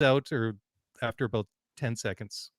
out or after about 10 seconds.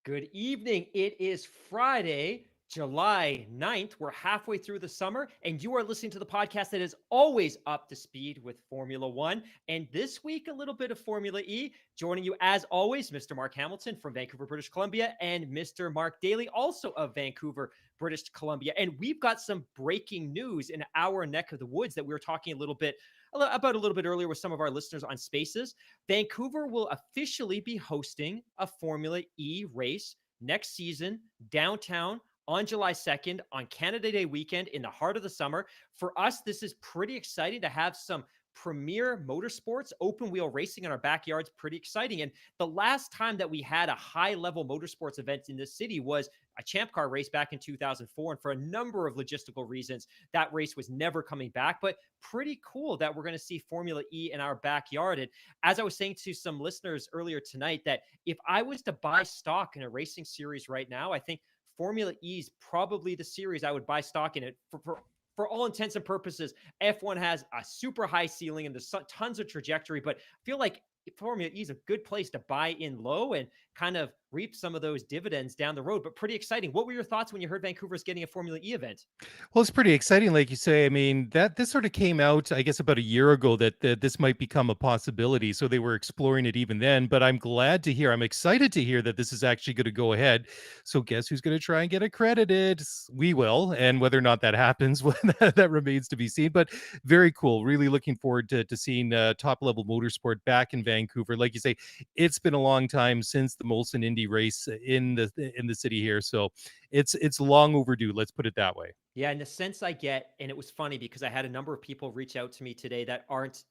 Good evening. It is Friday, July 9th. We're halfway through the summer, and you are listening to the podcast that is always up to speed with Formula One. And this week, a little bit of Formula E. Joining you, as always, Mr. Mark Hamilton from Vancouver, British Columbia, and Mr. Mark Daly, also of Vancouver, British Columbia. And we've got some breaking news in our neck of the woods that we were talking about a little bit earlier with some of our listeners on Spaces. Vancouver will officially be hosting a Formula E race next season downtown on July 2nd on Canada Day weekend in the heart of the summer. For us, this is pretty exciting to have some premier motorsports, open wheel racing in our backyards. Pretty exciting. And the last time that we had a high level motorsports event in this city was a Champ Car race back in 2004. And for a number of logistical reasons, that race was never coming back. But pretty cool that we're going to see Formula E in our backyard. And as I was saying to some listeners earlier tonight, that if I was to buy stock in a racing series right now, I think Formula E is probably the series I would buy stock in. It for all intents and purposes. F1 has a super high ceiling and there's tons of trajectory, but I feel like Formula E is a good place to buy in low and kind of reap some of those dividends down the road. But pretty exciting. What were your thoughts when you heard Vancouver's getting a Formula E event? Well, it's pretty exciting, like you say. I mean, that this sort of came out, I guess, about a year ago that this might become a possibility. So they were exploring it even then. But I'm glad to hear, I'm excited to hear that this is actually going to go ahead. So guess who's going to try and get accredited? We will. And whether or not that happens, well, that remains to be seen. But very cool. Really looking forward to seeing top level motorsport back in Vancouver. Like you say, it's been a long time since the Molson Indy race in the city here. So it's long overdue. Let's put it that way. Yeah, in the sense I get, and it was funny because I had a number of people reach out to me today that aren't,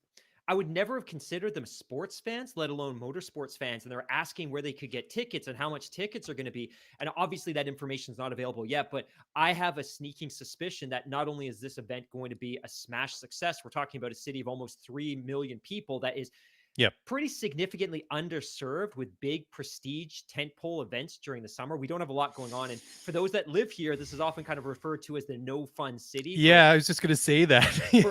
I would never have considered them sports fans, let alone motorsports fans. And they're asking where they could get tickets and how much tickets are going to be. And obviously that information is not available yet, but I have a sneaking suspicion that not only is this event going to be a smash success, we're talking about a city of almost 3 million people that is Yep. pretty significantly underserved with big prestige tentpole events during the summer. We don't have a lot going on. And for those that live here, this is often kind of referred to as the no fun city Yeah, I was just gonna say for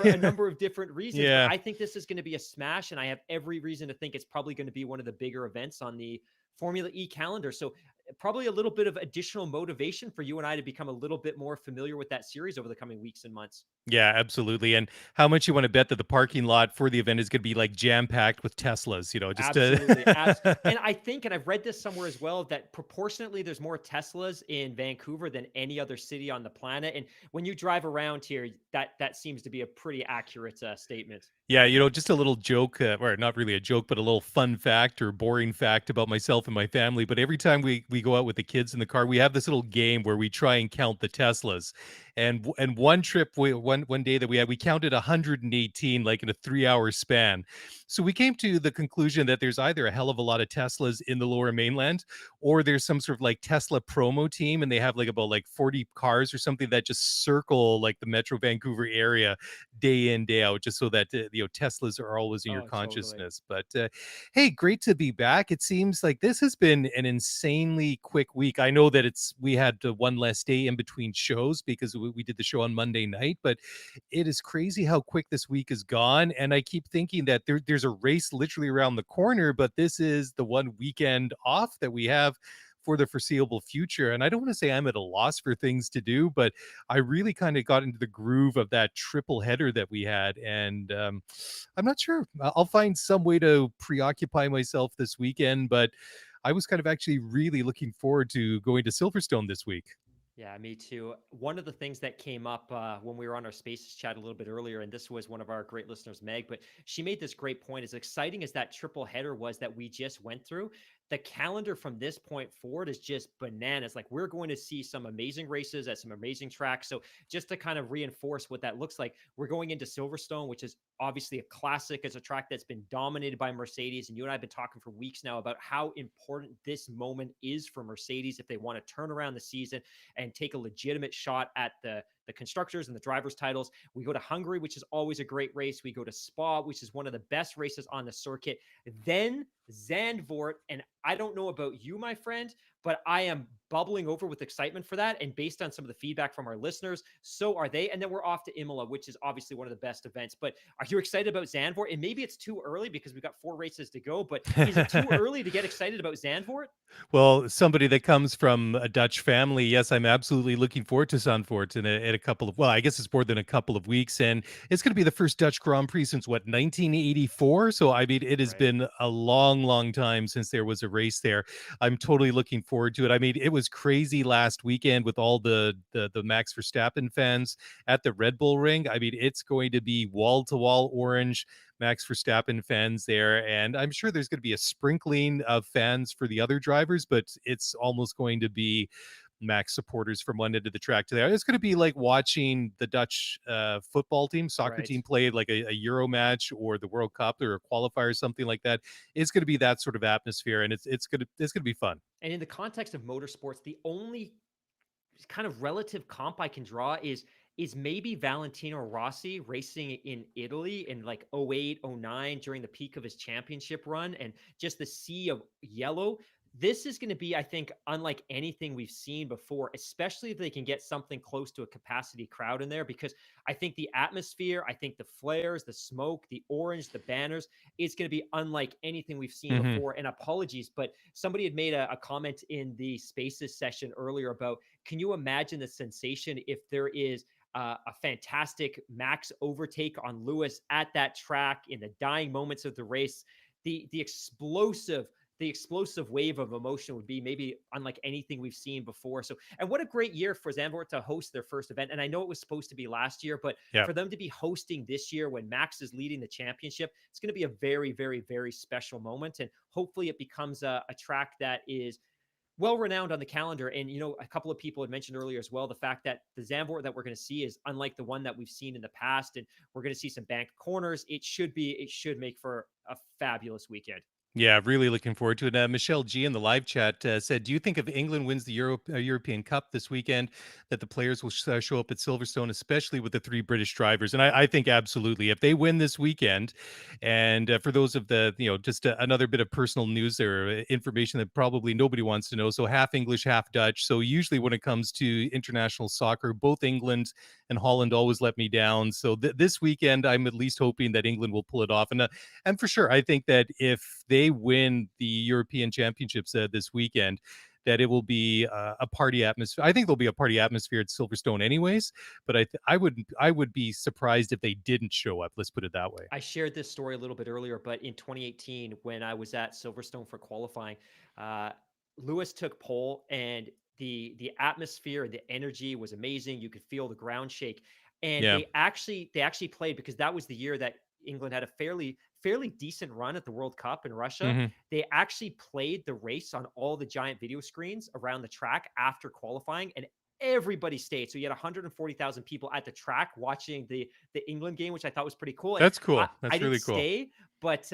a that. number of different reasons. But Yeah. I think this is going to be a smash. And I have every reason to think it's probably going to be one of the bigger events on the Formula E calendar. So probably a little bit of additional motivation for you and I to become a little bit more familiar with that series over the coming weeks and months. Yeah, absolutely. And how much you want to bet that the parking lot for the event is gonna be, like, jam-packed with Teslas, just Absolutely. to And I think, and I've read this somewhere as well, that proportionately there's more Teslas in Vancouver than any other city on the planet. And when you drive around here, that seems to be a pretty accurate statement. Yeah, just a little joke, or not really a joke, but a little fun fact or boring fact about myself and my family. But every time we go out with the kids in the car, we have this little game where we try and count the Teslas. And one trip, one day that we had, we counted 118 like in a 3 hour span. So we came to the conclusion that there's either a hell of a lot of Teslas in the Lower Mainland, or there's some sort of like Tesla promo team, and they have like about like 40 cars or something that just circle like the Metro Vancouver area day in day out, just so that Teslas are always in your Oh, totally. consciousness. But hey, great to be back. It seems like this has been an insanely quick week. I know that we had one less day in between shows because we did the show on Monday night, but it is crazy how quick this week is gone. And I keep thinking that there's a race literally around the corner, but this is the one weekend off that we have for the foreseeable future. And I don't want to say I'm at a loss for things to do, but I really kind of got into the groove of that triple header that we had. And I'm not sure. I'll find some way to preoccupy myself this weekend, but I was kind of actually really looking forward to going to Silverstone this week. Yeah, me too. One of the things that came up when we were on our Spaces chat a little bit earlier, and this was one of our great listeners, Meg, but she made this great point. As exciting as that triple header was that we just went through, the calendar from this point forward is just bananas. Like we're going to see some amazing races at some amazing tracks. So just to kind of reinforce what that looks like, we're going into Silverstone, which is obviously a classic. It's a track that's been dominated by Mercedes. And you and I have been talking for weeks now about how important this moment is for Mercedes if they want to turn around the season and take a legitimate shot at the constructors and the drivers titles. We go to Hungary, which is always a great race. We go to Spa, which is one of the best races on the circuit. Then Zandvoort. And I don't know about you, my friend, but I am bubbling over with excitement for that. And based on some of the feedback from our listeners, so are they. And then we're off to Imola, which is obviously one of the best events. But are you excited about Zandvoort? And maybe it's too early because we've got 4 races to go, but is it too early to get excited about Zandvoort? Well, somebody that comes from a Dutch family, yes, I'm absolutely looking forward to Zandvoort in a couple of, well, I guess it's more than a couple of weeks, and it's going to be the first Dutch Grand Prix since what, 1984. So I mean, it has Right. been a long, long time since there was a race there. I'm totally looking forward to it. I mean, it was crazy last weekend with all the Max Verstappen fans at the Red Bull Ring. I mean, it's going to be wall to wall orange. Max Verstappen fans there. And I'm sure there's going to be a sprinkling of fans for the other drivers, but it's almost going to be Max supporters from one end of the track to the other. It's going to be like watching the Dutch football team, soccer Right. team play like a Euro match or the World Cup or a qualifier or something like that. It's going to be that sort of atmosphere, and it's going to be fun. And in the context of motorsports, the only kind of relative comp I can draw is maybe Valentino Rossi racing in Italy in like 08, 09 during the peak of his championship run and just the sea of yellow. This is going to be, I think, unlike anything we've seen before, especially if they can get something close to a capacity crowd in there, because I think the atmosphere, I think the flares, the smoke, the orange, the banners, it's going to be unlike anything we've seen Hmm. before. And apologies, but somebody had made a comment in the Spaces session earlier about, can you imagine the sensation if there is a fantastic Max overtake on Lewis at that track in the dying moments of the race? The explosive wave of emotion would be maybe unlike anything we've seen before. So, and what a great year for Zandvoort to host their first event. And I know it was supposed to be last year, but Yeah. for them to be hosting this year when Max is leading the championship, it's going to be a very, very, very special moment. And hopefully it becomes a track that is well renowned on the calendar. And, a couple of people had mentioned earlier as well, the fact that the Zandvoort that we're going to see is unlike the one that we've seen in the past. And we're going to see some banked corners. It should make for a fabulous weekend. Yeah, really looking forward to it. Michelle G in the live chat said, "Do you think if England wins the European Cup this weekend, that the players will show up at Silverstone, especially with the three British drivers?" And I think absolutely, if they win this weekend, and for those of just another bit of personal news or information that probably nobody wants to know. So half English, half Dutch. So usually when it comes to international soccer, both England and Holland always let me down. So this weekend, I'm at least hoping that England will pull it off. And for sure, I think that if they win the European Championships this weekend, that it will be a party atmosphere. I think there'll be a party atmosphere at Silverstone, anyways. But I would be surprised if they didn't show up. Let's put it that way. I shared this story a little bit earlier, but in 2018, when I was at Silverstone for qualifying, uh, Lewis took pole, and the atmosphere, the energy was amazing. You could feel the ground shake, and Yeah. they actually played, because that was the year that England had a fairly decent run at the World Cup in Russia. Hmm. They actually played the race on all the giant video screens around the track after qualifying, and everybody stayed. So you had 140,000 people at the track watching the England game, which I thought was pretty cool. And That's I, cool. I That's didn't really cool. stay, but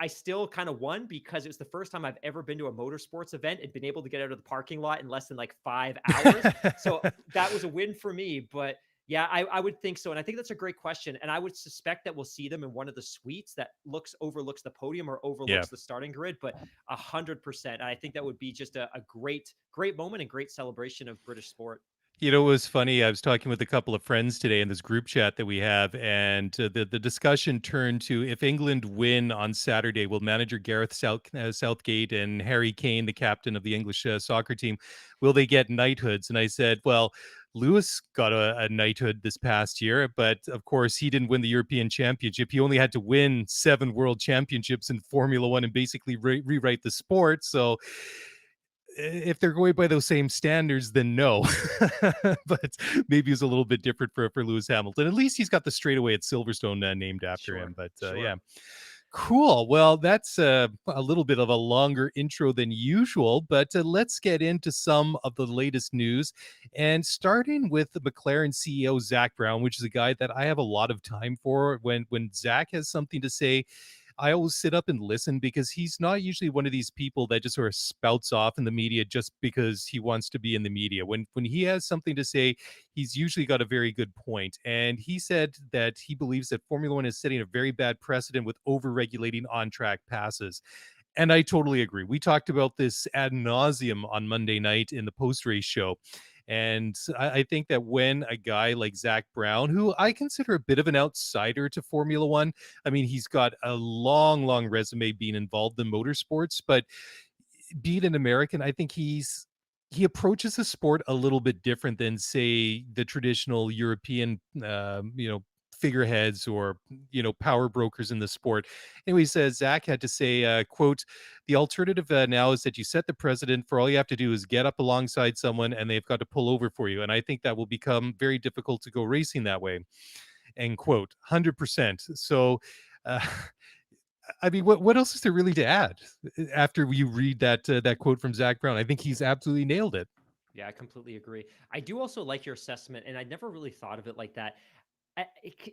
I still kind of won because it was the first time I've ever been to a motorsports event and been able to get out of the parking lot in less than like 5 hours. So that was a win for me. But yeah, I would think so. And I think that's a great question. And I would suspect that we'll see them in one of the suites that overlooks the podium or Yeah. overlooks the starting grid, but 100%. I think that would be just a great moment and great celebration of British sport. It was funny. I was talking with a couple of friends today in this group chat that we have, and the discussion turned to, if England win on Saturday, will manager Southgate and Harry Kane, the captain of the English soccer team, will they get knighthoods? And I said, well, Lewis got a knighthood this past year, but of course he didn't win the European Championship. He only had to win 7 world championships in Formula One and basically rewrite the sport. So if they're going by those same standards, then no. But maybe it's a little bit different for Lewis Hamilton. At least he's got the straightaway at Silverstone named after him. Sure. But yeah, Sure. cool. Well, that's a little bit of a longer intro than usual, but let's get into some of the latest news. And starting with the McLaren CEO, Zach Brown, which is a guy that I have a lot of time for. When Zach has something to say, I always sit up and listen, because he's not usually one of these people that just sort of spouts off in the media just because he wants to be in the media. When he has something to say, he's usually got a very good point. And he said that he believes that Formula One is setting a very bad precedent with over-regulating on-track passes. And I totally agree. We talked about this ad nauseum on Monday night in the post race show. And I think that when a guy like Zach Brown, who I consider a bit of an outsider to Formula One, I mean, he's got a long, long resume being involved in motorsports, but being an American, I think he approaches the sport a little bit different than, say, the traditional European, figureheads or power brokers in the sport. Anyway, says Zach had to say, "quote The alternative now is that you set the precedent for all you have to do is get up alongside someone, and they've got to pull over for you. And I think that will become very difficult to go racing that way." End quote. 100%. So. Uh, I mean, what else is there really to add after you read that quote from Zach Brown? I think he's absolutely nailed it. Yeah, I completely agree. I do also like your assessment, and I never really thought of it like that.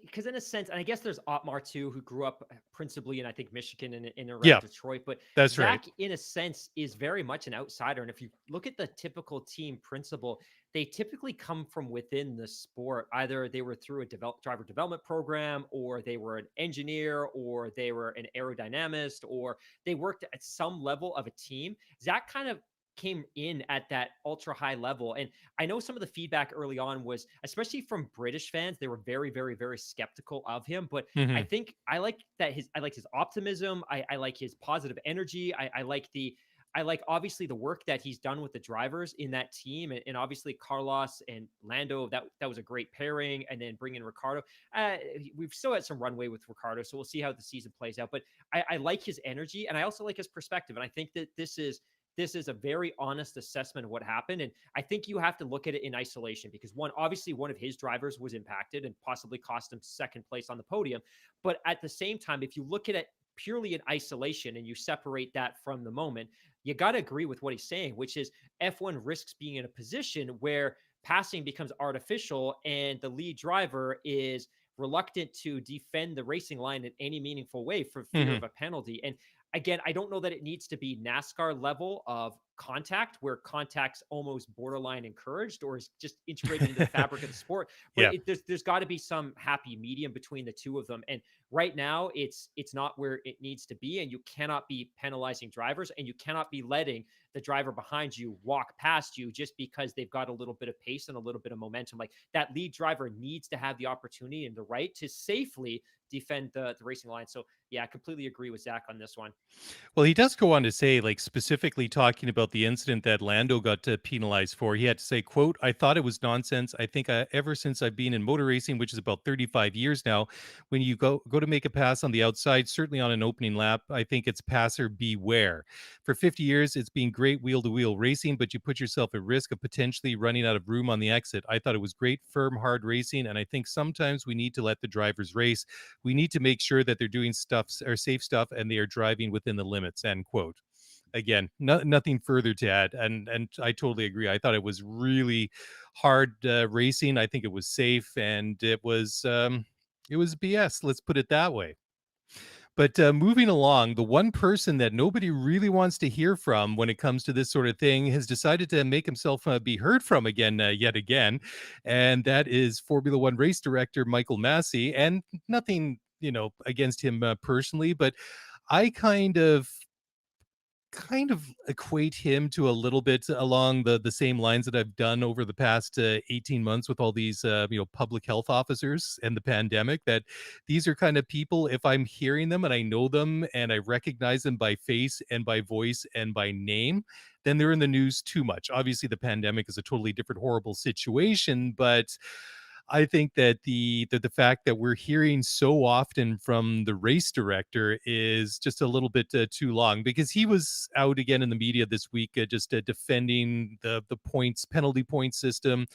Because in a sense, and I guess there's Otmar too, who grew up principally in I think Michigan and in around Yeah, Detroit. But that's right. Zach, in a sense, is very much an outsider. And if you look at the typical team principal, they typically come from within the sport. Either they were through a driver development program, or they were an engineer, or they were an aerodynamist, or they worked at some level of a team. Zach kind of came in at that ultra high level. And I know some of the feedback early on was, especially from British fans, they were very, very, very skeptical of him. But I Mhm. think I like his optimism. I like his positive energy. I like obviously the work that he's done with the drivers in that team, and obviously Carlos and Lando. That was a great pairing, and then bring in Ricardo. We've still had some runway with Ricardo, so we'll see how the season plays out. But I like his energy, and I also like his perspective. And I think that this is a very honest assessment of what happened. And I think you have to look at it in isolation because obviously one of his drivers was impacted and possibly cost him second place on the podium. But at the same time, if you look at it purely in isolation and you separate that from the moment, you got to agree with what he's saying, which is F1 risks being in a position where passing becomes artificial and the lead driver is reluctant to defend the racing line in any meaningful way for fear Mhm. of a penalty. And again, I don't know that it needs to be NASCAR level of contact where contact's almost borderline encouraged or is just integrated into the fabric of the sport. But Yeah. there's got to be some happy medium between the two of them. And right now, it's not where it needs to be, and you cannot be penalizing drivers, and you cannot be letting the driver behind you walk past you just because they've got a little bit of pace and a little bit of momentum. Like that lead driver needs to have the opportunity and the right to safely defend the racing line. So yeah, I completely agree with Zach on this one. Well, he does go on to say, like, specifically talking about the incident that Lando got penalized for. He had to say, "quote I thought it was nonsense. I think ever since I've been in motor racing, which is about 35 years now, when you go to make a pass on the outside, certainly on an opening lap, I think it's passer beware. For 50 years, it's been great wheel to wheel racing, but you put yourself at risk of potentially running out of room on the exit. I thought it was great, firm, hard racing, and I think sometimes we need to let the drivers race. We need to make sure that they're doing stuff or safe stuff and they are driving within the limits." End quote. Again, nothing further to add, and I totally agree. I thought it was really hard racing. I think it was safe, and it was BS. Let's put it that way. But moving along, the one person that nobody really wants to hear from when it comes to this sort of thing has decided to make himself be heard from again, yet again. And that is Formula One race director Michael Massey. And nothing, against him personally, but I kind of equate him to a little bit along the same lines that I've done over the past 18 months with all these public health officers and the pandemic, that these are kind of people, if I'm hearing them and I know them and I recognize them by face and by voice and by name, then they're in the news too much. Obviously the pandemic is a totally different horrible situation, but I think that the fact that we're hearing so often from the race director is just a little bit too long, because he was out again in the media this week, just defending the points penalty point system.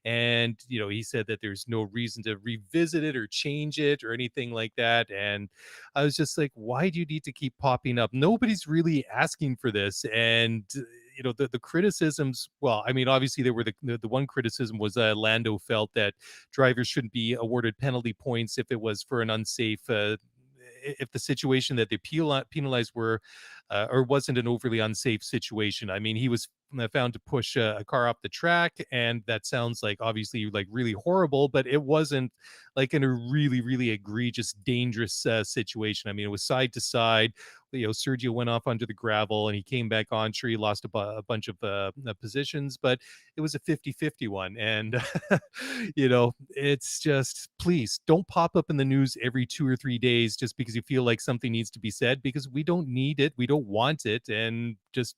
And he said that there's no reason to revisit it or change it or anything like that. And I was just like, why do you need to keep popping up? Nobody's really asking for this. And the criticisms, well, I mean, obviously there were the one criticism was Lando felt that drivers shouldn't be awarded penalty points if it was for an unsafe if the situation that they penalized were or wasn't an overly unsafe situation. I mean, he was found to push a car off the track, and that sounds like obviously like really horrible, but it wasn't like in a really really egregious dangerous situation. I mean, it was side to side. Sergio went off onto the gravel and he came back on. Sure, he lost a bunch of positions, but it was a 50-50 one. And it's just, please don't pop up in the news every 2 or 3 days just because you feel like something needs to be said, because we don't need it, we don't want it, and just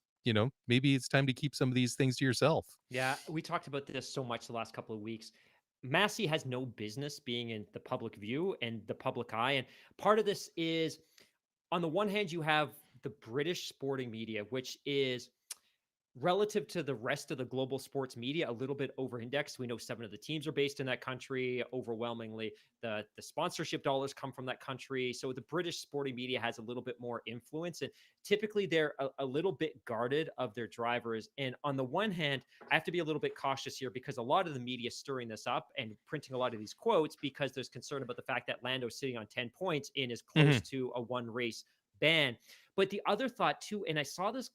maybe it's time to keep some of these things to yourself. Yeah, we talked about this so much the last couple of weeks. Massey has no business being in the public view and the public eye. And part of this is, on the one hand, you have the British sporting media, which is relative to the rest of the global sports media, a little bit over indexed. We know 7 of the teams are based in that country. Overwhelmingly, the sponsorship dollars come from that country. So the British sporting media has a little bit more influence. And typically they're a little bit guarded of their drivers. And on the one hand, I have to be a little bit cautious here because a lot of the media is stirring this up and printing a lot of these quotes because there's concern about the fact that Lando's sitting on 10 points and is close Mhm. to a one race ban. But the other thought too, and I saw this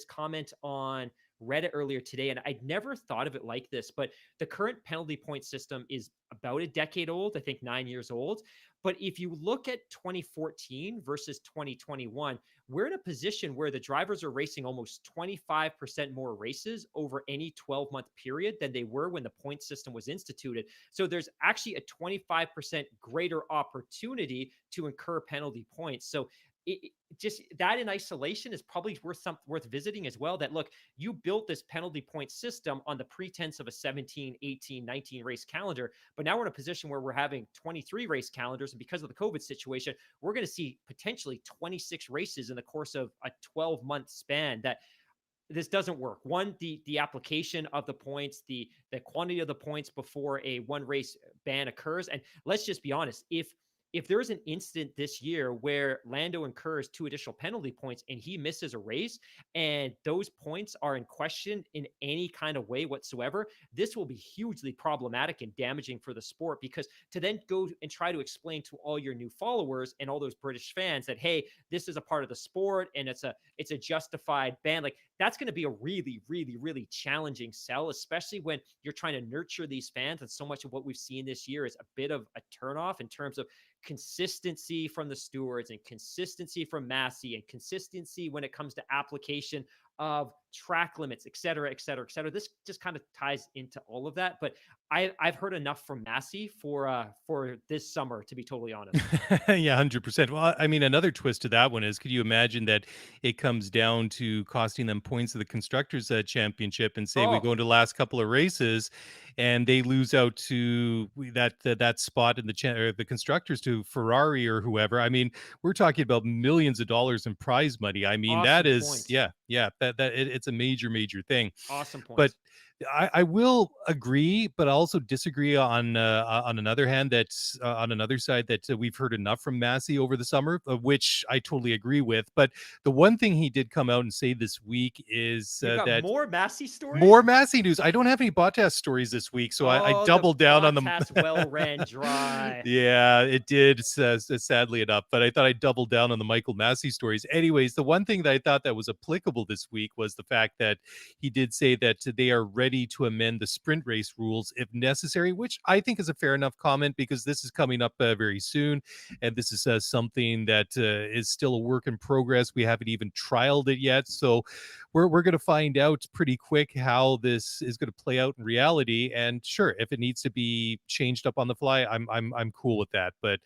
comment on Reddit earlier today, and I'd never thought of it like this, but the current penalty point system is about a decade old, I think 9 years old. But if you look at 2014 versus 2021, we're in a position where the drivers are racing almost 25% more races over any 12-month period than they were when the point system was instituted. So there's actually a 25% greater opportunity to incur penalty points. So just that in isolation is probably worth visiting as well. That, look, you built this penalty point system on the pretense of a 17, 18, 19 race calendar, but now we're in a position where we're having 23 race calendars, and because of the COVID situation, we're going to see potentially 26 races in the course of a 12-month span. That this doesn't work. One, the application of the points, the quantity of the points before a one race ban occurs. And let's just be honest, if there is an incident this year where Lando incurs 2 additional penalty points and he misses a race and those points are in question in any kind of way whatsoever, this will be hugely problematic and damaging for the sport, because to then go and try to explain to all your new followers and all those British fans that, hey, this is a part of the sport and it's a justified ban, like, that's going to be a really, really, really challenging sell, especially when you're trying to nurture these fans. And so much of what we've seen this year is a bit of a turnoff in terms of consistency from the stewards and consistency from Massey and consistency when it comes to application of track limits, et cetera, et cetera, et cetera. This just kind of ties into all of that. But I've heard enough from Massey for this summer, to be totally honest. Yeah, 100%. Well, I mean, another twist to that one is, could you imagine that it comes down to costing them points of the constructors championship, and say we Oh, go into the last couple of races and they lose out to that spot in or the constructors to Ferrari or whoever. I mean, we're talking about millions of dollars in prize money. I mean, that awesome is, point. yeah, it's a major major thing. Awesome But point. I will agree, but I also disagree on another hand, that's on another side, that we've heard enough from Massey over the summer, of which I totally agree with. But the one thing he did come out and say this week is You've got that more Massey stories? more Massey news. I don't have any Bottas stories this week, so I Oh, the doubled down on them. Bottas well ran dry. Yeah, it did, sadly enough. But I thought I'd double down on the Michael Massey stories. Anyways, the one thing that I thought that was applicable this week was the fact that he did say that they are ready to amend the sprint race rules if necessary, which I think is a fair enough comment, because this is coming up very soon, and this is something that is still a work in progress. We haven't even trialed it yet, so we're going to find out pretty quick how this is going to play out in reality. And sure, if it needs to be changed up on the fly, I'm cool with that. But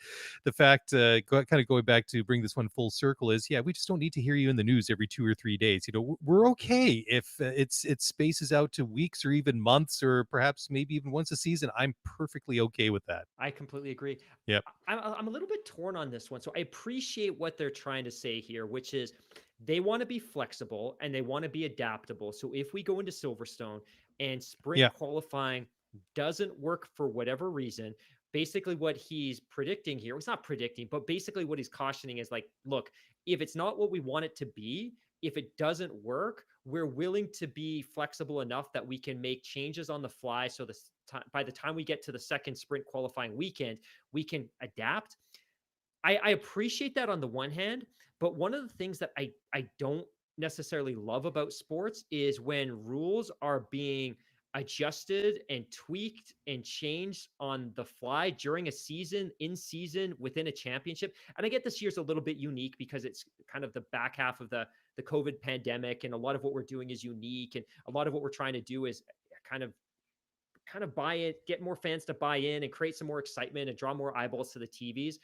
the fact, kind of going back to bring this one full circle, is, yeah, we just don't need to hear you in the news every 2 or 3 days. We're okay if it spaces out to weeks or even months, or perhaps maybe even once a season. I'm perfectly okay with that. I completely agree. Yep. I'm a little bit torn on this one. So I appreciate what they're trying to say here, which is they want to be flexible and they want to be adaptable. So if we go into Silverstone and sprint Yeah. qualifying doesn't work for whatever reason, basically what he's predicting here, it's not predicting, but basically what he's cautioning is like, look, if it's not what we want it to be, if it doesn't work, we're willing to be flexible enough that we can make changes on the fly. So by the time we get to the second sprint qualifying weekend, we can adapt. I appreciate that on the one hand, but one of the things that I don't necessarily love about sports is when rules are being adjusted and tweaked and changed on the fly during a season, in season, within a championship. And I get this year's a little bit unique because it's kind of the back half of the COVID pandemic, and a lot of what we're doing is unique, and a lot of what we're trying to do is kind of buy it, get more fans to buy in and create some more excitement and draw more eyeballs to the TVs.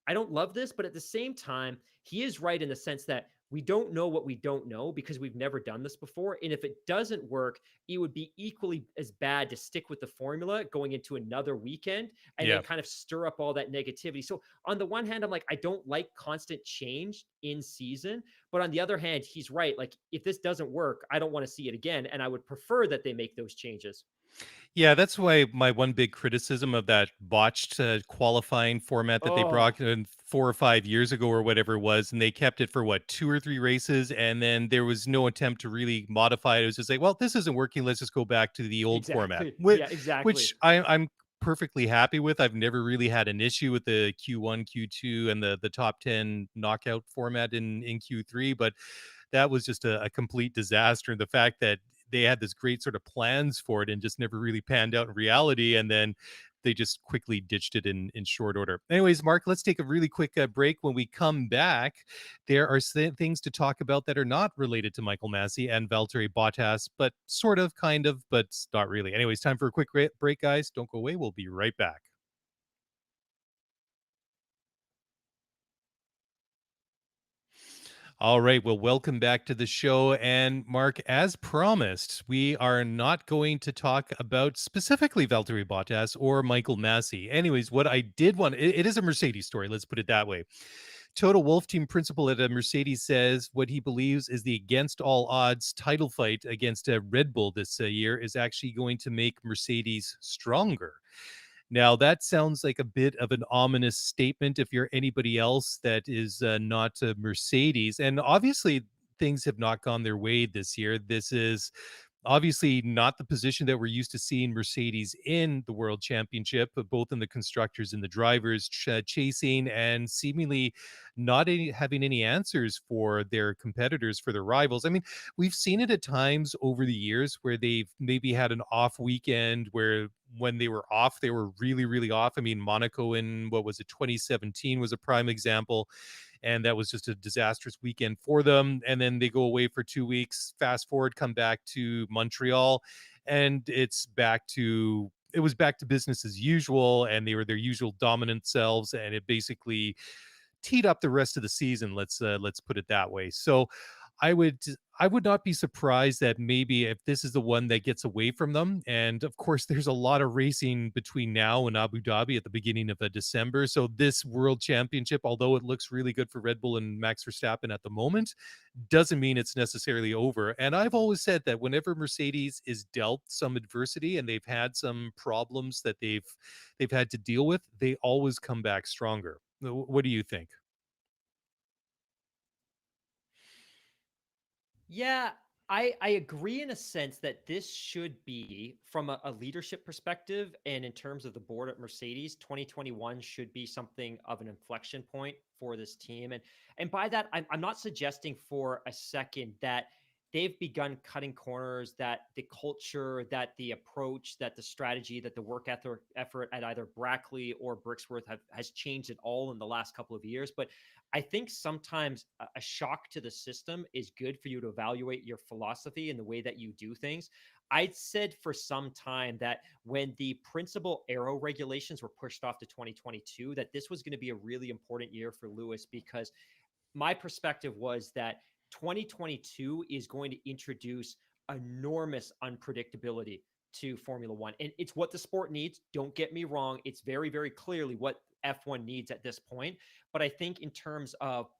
I don't love this, but at the same time, he is right in the sense that we don't know what we don't know because we've never done this before. And if it doesn't work, it would be equally as bad to stick with the formula going into another weekend and then Yeah. kind of stir up all that negativity. So, on the one hand, I'm like, I don't like constant change in season. But on the other hand, he's right. Like, if this doesn't work, I don't want to see it again. And I would prefer that they make those changes. Yeah, that's why my one big criticism of that botched qualifying format that they Oh, brought in 4 or 5 years ago or whatever it was, and they kept it for what, 2 or 3 races, and then there was no attempt to really modify it. It was just like, well, this isn't working. Let's just go back to the old format, exactly. Yeah, exactly. which I'm perfectly happy with. I've never really had an issue with the Q1, Q2, and the top 10 knockout format in Q3, but that was just a complete disaster. And the fact that they had this great sort of plans for it and just never really panned out in reality. And then they just quickly ditched it in short order. Anyways, Mark, let's take a really quick break. When we come back, there are things to talk about that are not related to Michael Massey and Valtteri Bottas, but sort of, kind of, but not really. Anyways, time for a quick break, guys. Don't go away. We'll be right back. All right. Well, welcome back to the show. And Mark, as promised, we are not going to talk about specifically Valtteri Bottas or Michael Massey. Anyways, what I did want, it is a Mercedes story. Let's put it that way. Total Wolf team principal at a Mercedes says what he believes is the against all odds title fight against Red Bull this year is actually going to make Mercedes stronger. Now, that sounds like a bit of an ominous statement if you're anybody else that is not Mercedes. And obviously, things have not gone their way this year. This is obviously not the position that we're used to seeing Mercedes in the World Championship, but both in the constructors and the drivers chasing and seemingly not having any answers for their competitors, for their rivals. I mean, we've seen it at times over the years where they've maybe had an off weekend where when they were off, they were really, really off. I mean, Monaco in what was it, 2017 was a prime example, and that was just a disastrous weekend for them. And then they go away for 2 weeks. Fast forward, come back to Montreal, and it was back to business as usual, and they were their usual dominant selves, and it basically teed up the rest of the season. Let's put it that way. So I would I would not be surprised that maybe if this is the one that gets away from them. And of course, there's a lot of racing between now and Abu Dhabi at the beginning of December. So this World Championship, although it looks really good for Red Bull and Max Verstappen at the moment, doesn't mean it's necessarily over. And I've always said that whenever Mercedes is dealt some adversity and they've had some problems that they've had to deal with, they always come back stronger. What do you think? Yeah, I agree in a sense that this should be from a leadership perspective and in terms of the board at Mercedes, 2021 should be something of an inflection point for this team. And by that, I'm not suggesting for a second that they've begun cutting corners, that the culture, that the approach, that the strategy, that the work effort at either Brackley or Brixworth has changed at all in the last couple of years. But I think sometimes a shock to the system is good for you to evaluate your philosophy and the way that you do things. I'd said for some time that when the principal aero regulations were pushed off to 2022, that this was going to be a really important year for Lewis because my perspective was that 2022 is going to introduce enormous unpredictability to Formula One. And it's what the sport needs. Don't get me wrong. It's very, very clearly what F1 needs at this point. But I think in terms of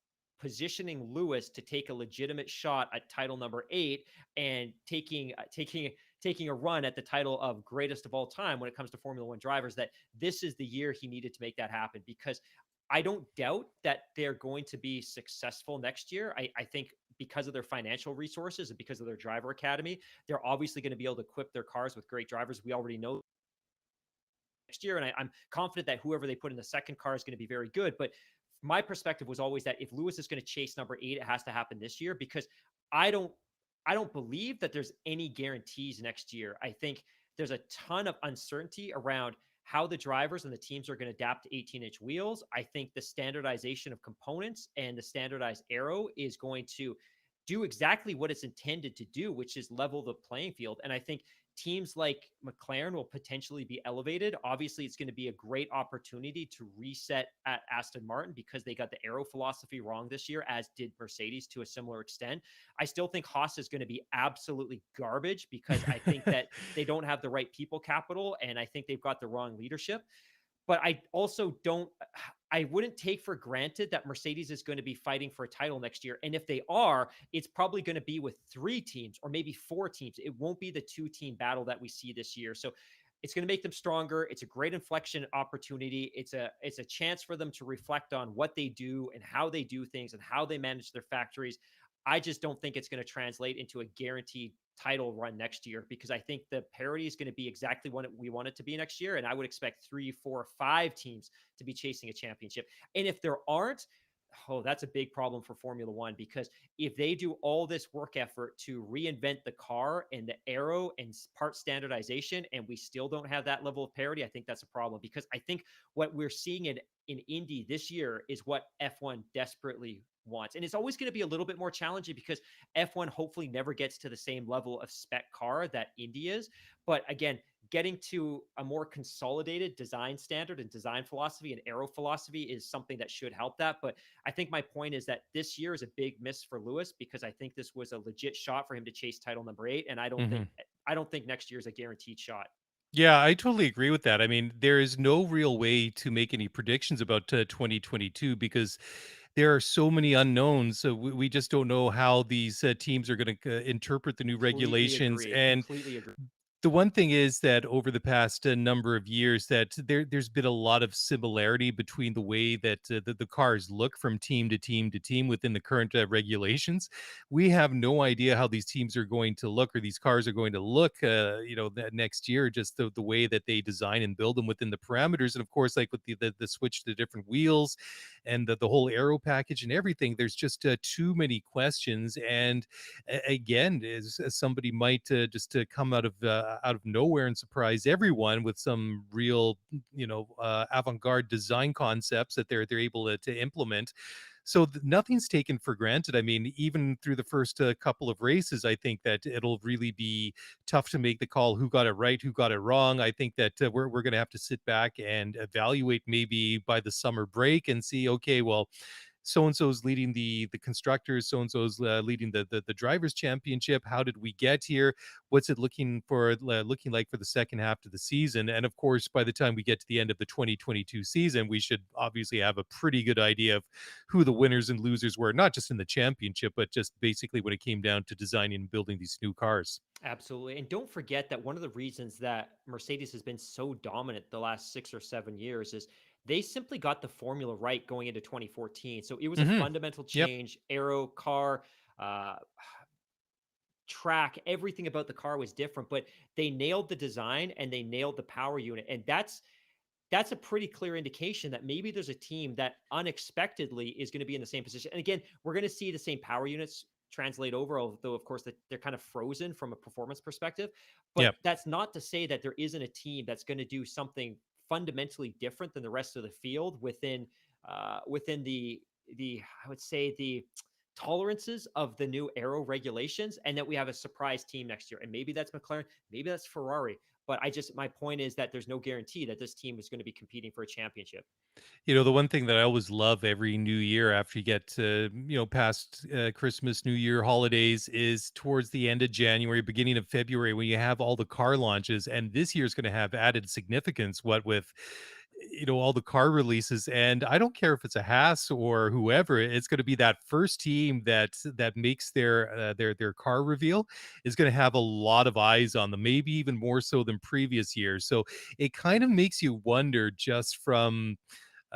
positioning Lewis to take a legitimate shot at title number 8 and taking a run at the title of greatest of all time when it comes to Formula One drivers, that this is the year he needed to make that happen because I don't doubt that they're going to be successful next year. I think because of their financial resources and because of their driver academy, they're obviously going to be able to equip their cars with great drivers. We already know next year, and I'm confident that whoever they put in the second car is going to be very good. But my perspective was always that if Lewis is going to chase number 8, it has to happen this year, because I don't I don't believe that there's any guarantees next year. I think there's a ton of uncertainty around how the drivers and the teams are going to adapt to 18-inch wheels. I think the standardization of components and the standardized aero is going to do exactly what it's intended to do, which is level the playing field. And I think teams like McLaren will potentially be elevated. Obviously, it's going to be a great opportunity to reset at Aston Martin because they got the aero philosophy wrong this year, as did Mercedes to a similar extent. I still think Haas is going to be absolutely garbage because I think that they don't have the right people capital, and I think they've got the wrong leadership. But I also don't, I wouldn't take for granted that Mercedes is going to be fighting for a title next year. And if they are, it's probably going to be with 3 teams or maybe 4 teams. It won't be the 2-team battle that we see this year. So it's going to make them stronger. It's a great inflection opportunity. It's a chance for them to reflect on what they do and how they do things and how they manage their factories. I just don't think it's going to translate into a guaranteed title run next year, because I think the parity is going to be exactly what we want it to be next year. And I would expect 3, 4, 5 teams to be chasing a championship. And if there aren't, oh, that's a big problem for Formula One, because if they do all this work effort to reinvent the car and the aero and part standardization, and we still don't have that level of parity, I think that's a problem. Because I think what we're seeing in Indy this year is what F1 desperately wants. And it's always going to be a little bit more challenging because F1 hopefully never gets to the same level of spec car that Indy is. But again, getting to a more consolidated design standard and design philosophy and aero philosophy is something that should help that. But I think my point is that this year is a big miss for Lewis, because I think this was a legit shot for him to chase title number 8. And Mhm. I don't think next year is a guaranteed shot. Yeah, I totally agree with that. I mean, there is no real way to make any predictions about 2022 because there are so many unknowns. So we just don't know how these teams are going to interpret the new Completely regulations. agree. And Completely agree. the one thing is that over the past number of years that there's been a lot of similarity between the way that the cars look from team to team to team within the current regulations. We have no idea how these teams are going to look or these cars are going to look that next year, just the way that they design and build them within the parameters. And of course, like with the switch to different wheels and the whole aero package and everything, there's just too many questions. And again, as somebody might just come out of nowhere and surprise everyone with some real, avant-garde design concepts that they're able to implement. So nothing's taken for granted. I mean, even through the first couple of races, I think that it'll really be tough to make the call who got it right, who got it wrong. I think that we're going to have to sit back and evaluate maybe by the summer break and see, okay, well, so and so's leading the constructors, so and so's leading the drivers championship. How did we get here? What's it looking like for the second half of the season? And of course, by the time we get to the end of the 2022 season, we should obviously have a pretty good idea of who the winners and losers were, not just in the championship, but just basically when it came down to designing and building these new cars. Absolutely. And don't forget that one of the reasons that Mercedes has been so dominant the last 6 or 7 years is they simply got the formula right going into 2014. So it was a Hmm. fundamental Yep. change. Aero, car, uh, track, everything about the car was different, but they nailed the design and they nailed the power unit. And that's a pretty clear indication that maybe there's a team that unexpectedly is going to be in the same position. And again, we're going to see the same power units translate over, although of course they're kind of frozen from a performance perspective. But Yep. that's not to say that there isn't a team that's going to do something fundamentally different than the rest of the field within the I would say the tolerances of the new aero regulations, and that we have a surprise team next year. And maybe that's McLaren, maybe that's Ferrari. But my point is that there's no guarantee that this team is going to be competing for a championship. The one thing that I always love every new year after you get to, past Christmas, New Year holidays is towards the end of January, beginning of February, when you have all the car launches. And this year's going to have added significance, what with, all the car releases. And I don't care if it's a Haas or whoever, it's going to be that first team that makes their car reveal is going to have a lot of eyes on them, maybe even more so than previous years. So it kind of makes you wonder just from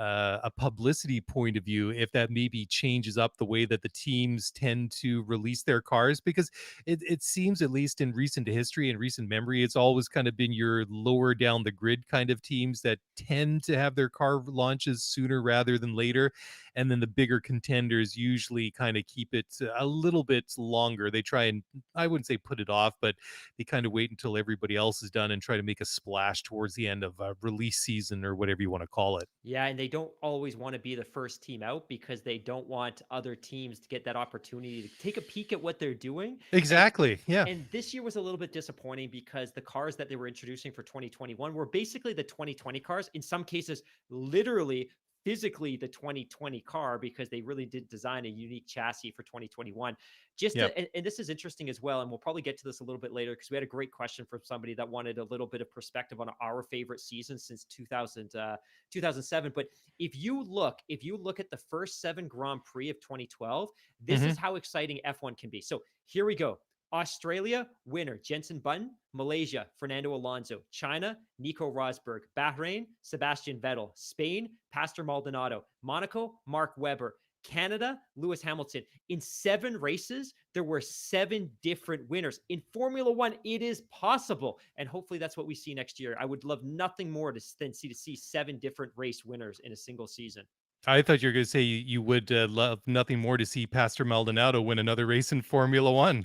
a publicity point of view, if that maybe changes up the way that the teams tend to release their cars, because it seems, at least in recent history and recent memory, it's always kind of been your lower down the grid kind of teams that tend to have their car launches sooner rather than later. and then the bigger contenders usually kind of keep it a little bit longer. They try and, I wouldn't say put it off, but they kind of wait until everybody else is done and try to make a splash towards the end of release season or whatever you want to call it. Yeah, and they don't always want to be the first team out because they don't want other teams to get that opportunity to take a peek at what they're doing. And Exactly. Yeah. and this year was a little bit disappointing because the cars that they were introducing for 2021 were basically the 2020 cars. In some cases, literally physically the 2020 car because they really did design a unique chassis for 2021. Just Yeah. to, and this is interesting as well, and we'll probably get to this a little bit later because we had a great question from somebody that wanted a little bit of perspective on our favorite season since 2007. But if you look at the first 7 Grand Prix of 2012, this is Hmm. how exciting F1 can be. So here we go. Australia, winner, Jensen Button. Malaysia, Fernando Alonso. China, Nico Rosberg. Bahrain, Sebastian Vettel. Spain, Pastor Maldonado. Monaco, Mark Webber. Canada, Lewis Hamilton. In 7 races, there were 7 different winners. In Formula One, it is possible. And hopefully that's what we see next year. I would love nothing more than to see 7 different race winners in a single season. I thought you were going to say you would love nothing more to see Pastor Maldonado win another race in Formula One.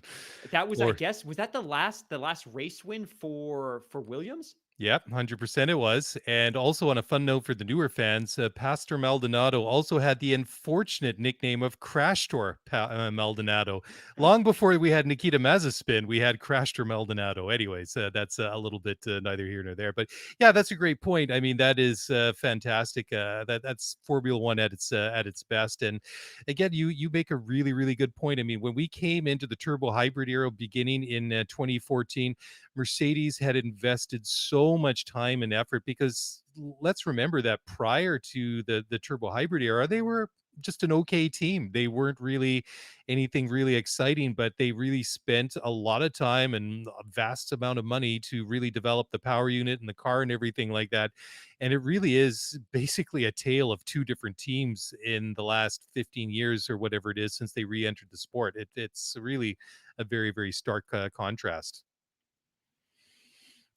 That was, I Or guess, was that the last race win for Williams? Yep, 100% it was. And also, on a fun note for the newer fans, Pastor Maldonado also had the unfortunate nickname of Crash Tour Maldonado. Long before we had Nikita Mazepin, we had Crash Tour Maldonado. Anyways, that's a little bit neither here nor there. But yeah, that's a great point. I mean, that is fantastic. That's Formula One at its best. And again, you make a really good point. I mean, when we came into the turbo hybrid era beginning in 2014, Mercedes had invested so much time and effort because let's remember that prior to the turbo hybrid era, they were just an okay team. They weren't really anything really exciting, but they really spent a lot of time and a vast amount of money to really develop the power unit and the car and everything like that. And it really is basically a tale of two different teams in the last 15 years or whatever it is since they re-entered the sport. It's really a very stark contrast.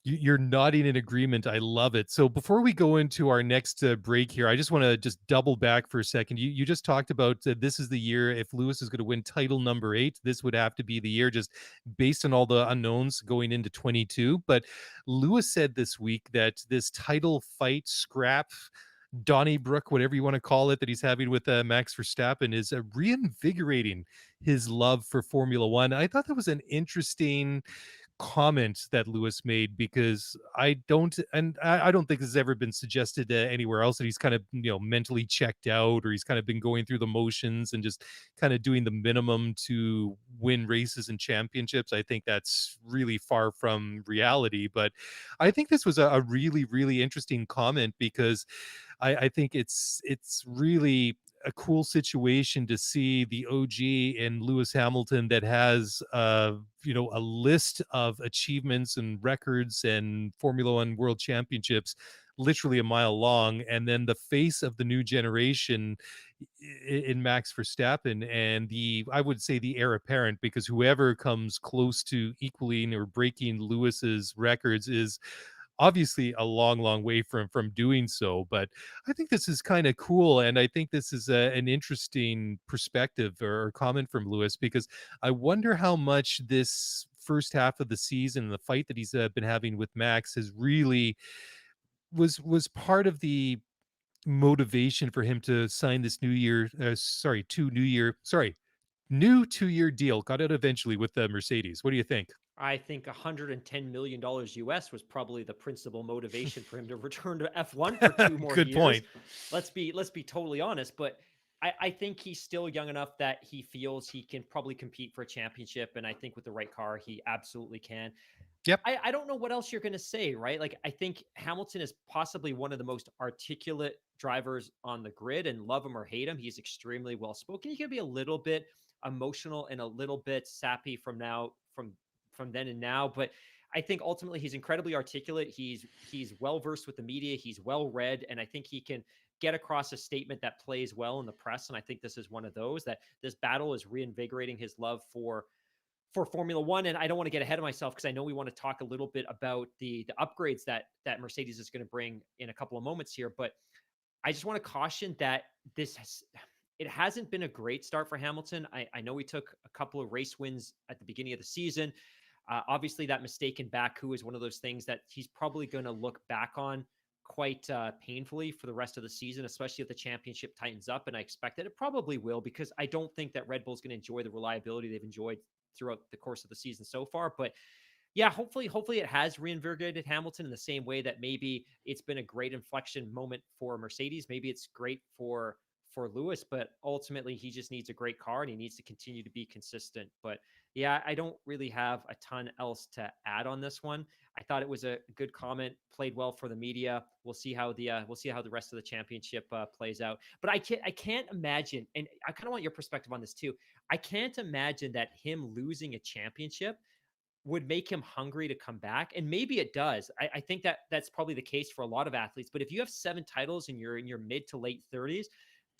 You're nodding in agreement. I love it. So before we go into our next break here, I just want to just double back for a second. You just talked about this is the year if Lewis is going to win title number 8, this would have to be the year just based on all the unknowns going into 22. But Lewis said this week that this title fight scrap Donnybrook, whatever you want to call it, that he's having with Max Verstappen is reinvigorating his love for Formula One. I thought that was an interesting comment that Lewis made because I don't think this has ever been suggested anywhere else that he's kind of mentally checked out or he's kind of been going through the motions and just kind of doing the minimum to win races and championships. I think that's really far from reality, but I think this was a really interesting comment because I think it's really a cool situation to see the OG in Lewis Hamilton that has a list of achievements and records and Formula One World Championships literally a mile long, and then the face of the new generation in Max Verstappen and the I would say the heir apparent, because whoever comes close to equaling or breaking Lewis's records is obviously a long way from doing so. But I think this is kind of cool, and I think this is an interesting perspective or comment from Lewis, because I wonder how much this first half of the season and the fight that he's been having with Max has really was part of the motivation for him to sign this new 2-year deal. Got it eventually with the Mercedes. What do you think? I think $110 million US was probably the principal motivation for him to return to F1 for 2 more Good years. point. Let's be totally honest, but I think he's still young enough that he feels he can probably compete for a championship, and I think with the right car, he absolutely can. Yep. I don't know what else you're going to say, right? Like, I think Hamilton is possibly one of the most articulate drivers on the grid, and love him or hate him, he's extremely well spoken. He can be a little bit emotional and a little bit sappy from then and now, but I think ultimately he's incredibly articulate. He's well versed with the media. He's well read, and I think he can get across a statement that plays well in the press. And I think this is one of those that this battle is reinvigorating his love for Formula One. And I don't want to get ahead of myself because I know we want to talk a little bit about the upgrades that Mercedes is going to bring in a couple of moments here. But I just want to caution that it hasn't been a great start for Hamilton. I know he took a couple of race wins at the beginning of the season. Obviously, that mistake in Baku is one of those things that he's probably going to look back on quite painfully for the rest of the season, especially if the championship tightens up. And I expect that it probably will, because I don't think that Red Bull's going to enjoy the reliability they've enjoyed throughout the course of the season so far. But yeah, hopefully it has reinvigorated Hamilton in the same way that maybe it's been a great inflection moment for Mercedes. Maybe it's great for Lewis, but ultimately he just needs a great car and he needs to continue to be consistent. But yeah, I don't really have a ton else to add on this one. I thought it was a good comment, played well for the media. We'll see how the rest of the championship plays out. But I can't imagine, and I kind of want your perspective on this too. I can't imagine that him losing a championship would make him hungry to come back. And maybe it does. I think that that's probably the case for a lot of athletes. But if you have 7 titles and you're in your mid to late 30s,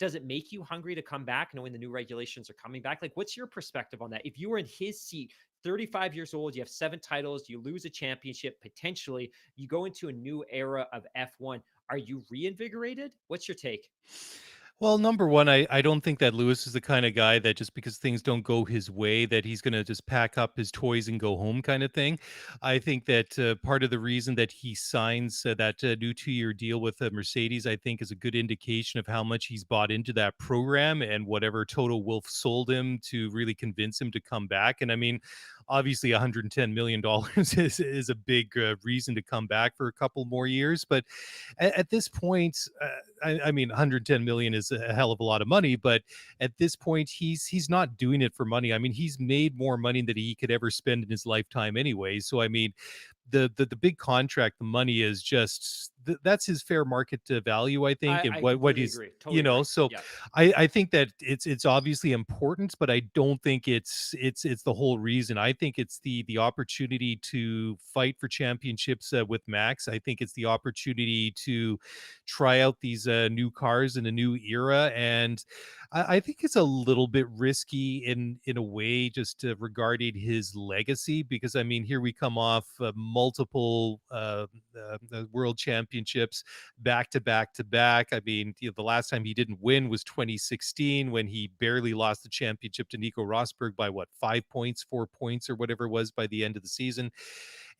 does it make you hungry to come back knowing the new regulations are coming back? Like, what's your perspective on that? If you were in his seat, 35 years old, you have 7 titles, you lose a championship, potentially, you go into a new era of F1. Are you reinvigorated? What's your take? Well, number one, I don't think that Lewis is the kind of guy that just because things don't go his way that he's going to just pack up his toys and go home kind of thing. I think that part of the reason that he signs that new 2-year deal with Mercedes, I think, is a good indication of how much he's bought into that program and whatever Toto Wolff sold him to really convince him to come back. And I mean, obviously, $110 million is a big reason to come back for a couple more years. But at this point, I mean, 110 million is a hell of a lot of money, but at this point, he's not doing it for money. I mean, he's made more money than he could ever spend in his lifetime anyway. So I mean, the big contract, the money is just that's his fair market value, I think, and I what completely he's agree. Totally agree. so Yeah. I think that it's obviously important, but I don't think it's the whole reason. I think it's the opportunity to fight for championships with Max. I think it's the opportunity to try out these new cars in a new era, and I think it's a little bit risky in a way, just regarding his legacy, because I mean, here we come off multiple world championships back to back to back. I mean, the last time he didn't win was 2016 when he barely lost the championship to Nico Rosberg by what, 5 points, 4 points, or whatever it was by the end of the season.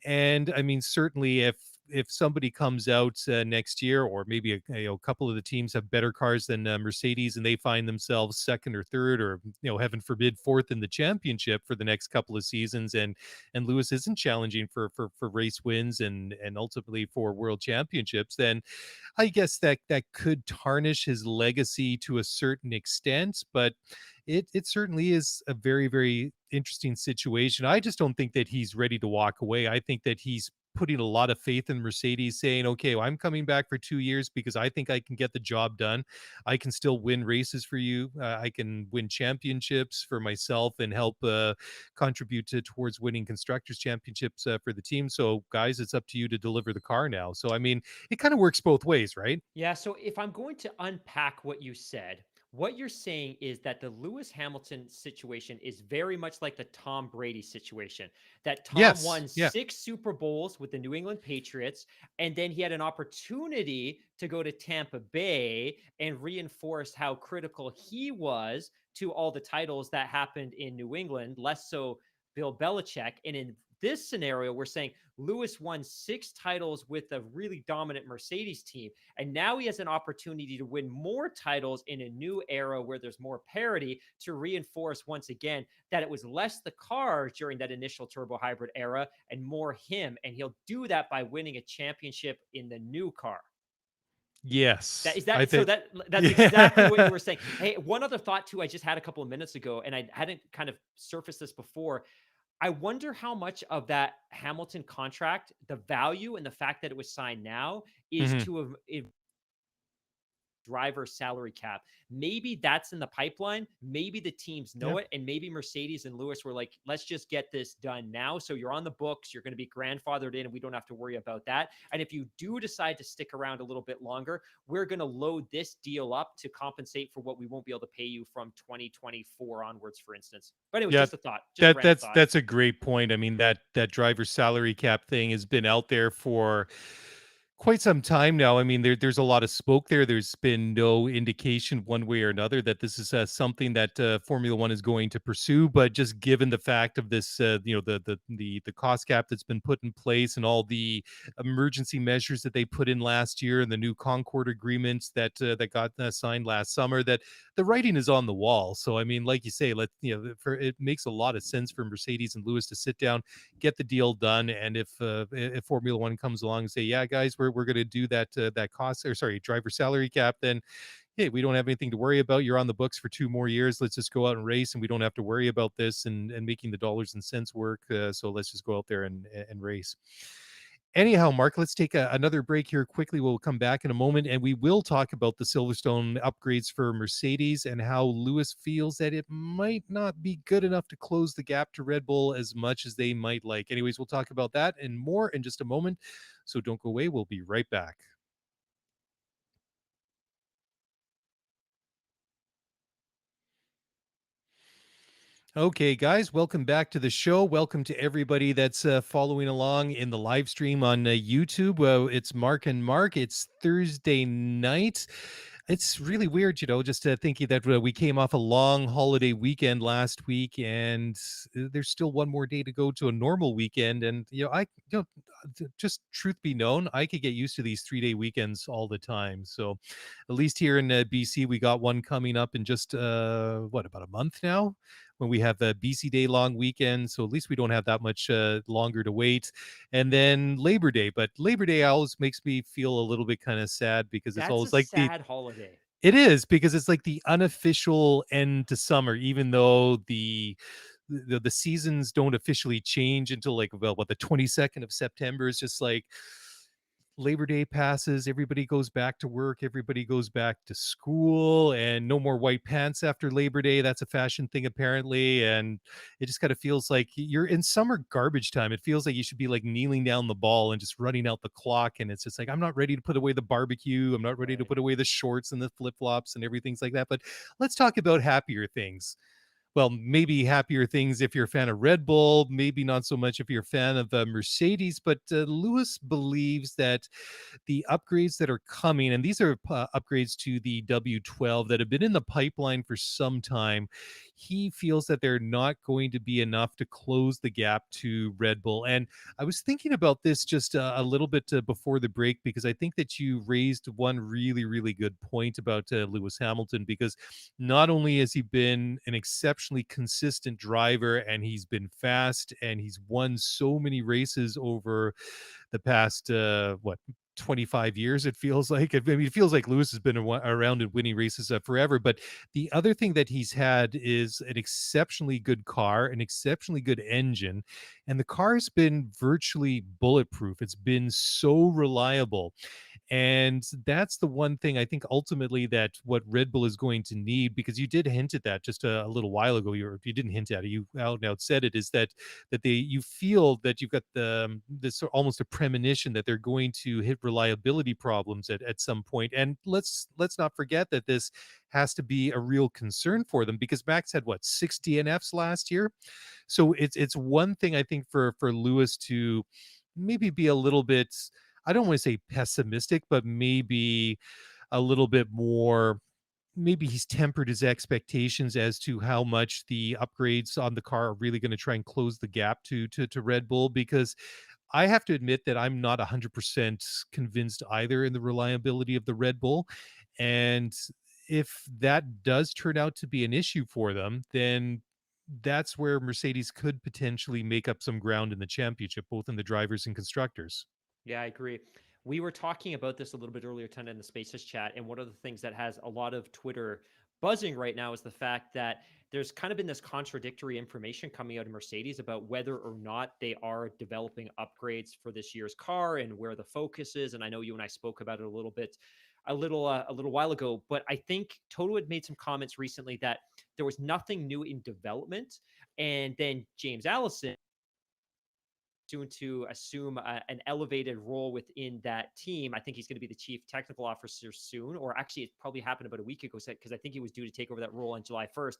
And I mean, certainly if somebody comes out next year, or maybe a couple of the teams have better cars than Mercedes, and they find themselves second or third, or heaven forbid, fourth in the championship for the next couple of seasons, and Lewis isn't challenging for race wins and ultimately for world championships, then I guess that could tarnish his legacy to a certain extent. But it certainly is a very, very interesting situation. I just don't think that he's ready to walk away. I think that he's putting a lot of faith in Mercedes, saying, okay, well, I'm coming back for 2 years because I think I can get the job done. I can still win races for you. I can win championships for myself and help contribute towards winning constructors championships for the team. So guys, it's up to you to deliver the car now. So I mean, it kind of works both ways, right? Yeah, so if I'm going to unpack what you said, what you're saying is that the Lewis Hamilton situation is very much like the Tom Brady situation. That Tom Yes. won Yeah. 6 Super Bowls with the New England Patriots, and then he had an opportunity to go to Tampa Bay and reinforce how critical he was to all the titles that happened in New England, less so Bill Belichick. And in this scenario, we're saying Lewis won 6 titles with a really dominant Mercedes team. And now he has an opportunity to win more titles in a new era where there's more parity, to reinforce once again that it was less the car during that initial turbo hybrid era and more him. And he'll do that by winning a championship in the new car. That Yes. is I that. So think. that's exactly what you Yeah. were saying. Hey, one other thought too, I just had a couple of minutes ago, and I hadn't kind of surfaced this before. I wonder how much of that Hamilton contract, the value and the fact that it was signed now, is Mhm. to a driver salary cap. Maybe that's in the pipeline. Maybe the teams Yeah. know it. And maybe Mercedes and Lewis were like, let's just get this done now. So you're on the books. You're going to be grandfathered in, and we don't have to worry about that. And if you do decide to stick around a little bit longer, we're going to load this deal up to compensate for what we won't be able to pay you from 2024 onwards, for instance. But anyways, Yeah. just a thought, just a That random that's thought. that's a great point. I mean, that driver salary cap thing has been out there for quite some time now. I mean, there's a lot of smoke there. There's been no indication one way or another that this is something that Formula One is going to pursue. But just given the fact of this, the cost cap that's been put in place and all the emergency measures that they put in last year and the new Concord agreements that got signed last summer, that the writing is on the wall. So I mean, like you say, for it makes a lot of sense for Mercedes and Lewis to sit down, get the deal done. And if Formula One comes along and say, yeah, guys, we're going to do that cost, or sorry, driver salary cap, then hey, we don't have anything to worry about. You're on the books for 2 more years. Let's just go out and race, and we don't have to worry about this and making the dollars and cents work. So let's just go out there and race. Anyhow, Mark, let's take another break here quickly. We'll come back in a moment and we will talk about the Silverstone upgrades for Mercedes and how Lewis feels that it might not be good enough to close the gap to Red Bull as much as they might like. Anyways, we'll talk about that and more in just a moment. So don't go away. We'll be right back. Okay, guys, welcome back to the show. Welcome to everybody that's following along in the live stream on YouTube. It's Mark and Mark. It's Thursday night. It's really weird, just thinking that we came off a long holiday weekend last week, and there's still one more day to go to a normal weekend. And just truth be known, I could get used to these 3-day weekends all the time. So, at least here in BC, we got one coming up in just about a month now, when we have a BC Day long weekend. So at least we don't have that much longer to wait. And then Labor Day. But Labor Day always makes me feel a little bit kind of sad because it's That's a always like sad holiday. it is because it's like the unofficial end to summer, even though the seasons don't officially change until like, well, what, the 22nd of September is just like Labor Day passes, everybody goes back to work, everybody goes back to school, and no more white pants after Labor Day. That's a fashion thing, apparently. And it just kind of feels like you're in summer garbage time. It feels like you should be like kneeling down the ball and just running out the clock. And it's just like, I'm not ready to put away the barbecue. I'm not ready to Right. put away the shorts and the flip flops and everything's like that. But let's talk about happier things. Well, maybe happier things if you're a fan of Red Bull, maybe not so much if you're a fan of Mercedes. But Lewis believes that the upgrades that are coming, and these are upgrades to the W12 that have been in the pipeline for some time, he feels that they're not going to be enough to close the gap to Red Bull. And I was thinking about this just a little bit before the break, because I think that you raised one really, really good point about Lewis Hamilton, because not only has he been an exceptionally consistent driver and he's been fast and he's won so many races over the past 25 years, it feels like. I mean, it feels like Lewis has been around and winning races forever. But the other thing that he's had is an exceptionally good car, an exceptionally good engine, and the car's been virtually bulletproof. It's been so reliable. And that's the one thing I think ultimately that what Red Bull is going to need, because you did hint at that just a little while ago. You didn't hint at it, you out and out said it, is that you feel that you've got this almost a premonition that they're going to hit reliability problems at some point. And let's not forget that this has to be a real concern for them, because Max had what, 6 DNFs last year. So it's one thing I think for Lewis to maybe be a little bit, I don't want to say pessimistic, but maybe a little bit more, maybe he's tempered his expectations as to how much the upgrades on the car are really going to try and close the gap to Red Bull. Because I have to admit that I'm not 100% convinced either in the reliability of the Red Bull. And if that does turn out to be an issue for them, then that's where Mercedes could potentially make up some ground in the championship, both in the drivers and constructors. Yeah, I agree. We were talking about this a little bit earlier tonight in the Spaces chat, and one of the things that has a lot of Twitter buzzing right now is the fact that there's kind of been this contradictory information coming out of Mercedes about whether or not they are developing upgrades for this year's car and where the focus is. And I know you and I spoke about it a little bit, a little while ago, but I think Toto had made some comments recently that there was nothing new in development, and then James Allison soon to assume an elevated role within that team. I think he's going to be the chief technical officer soon, or actually, it probably happened about a week ago because I think he was due to take over that role on July 1st.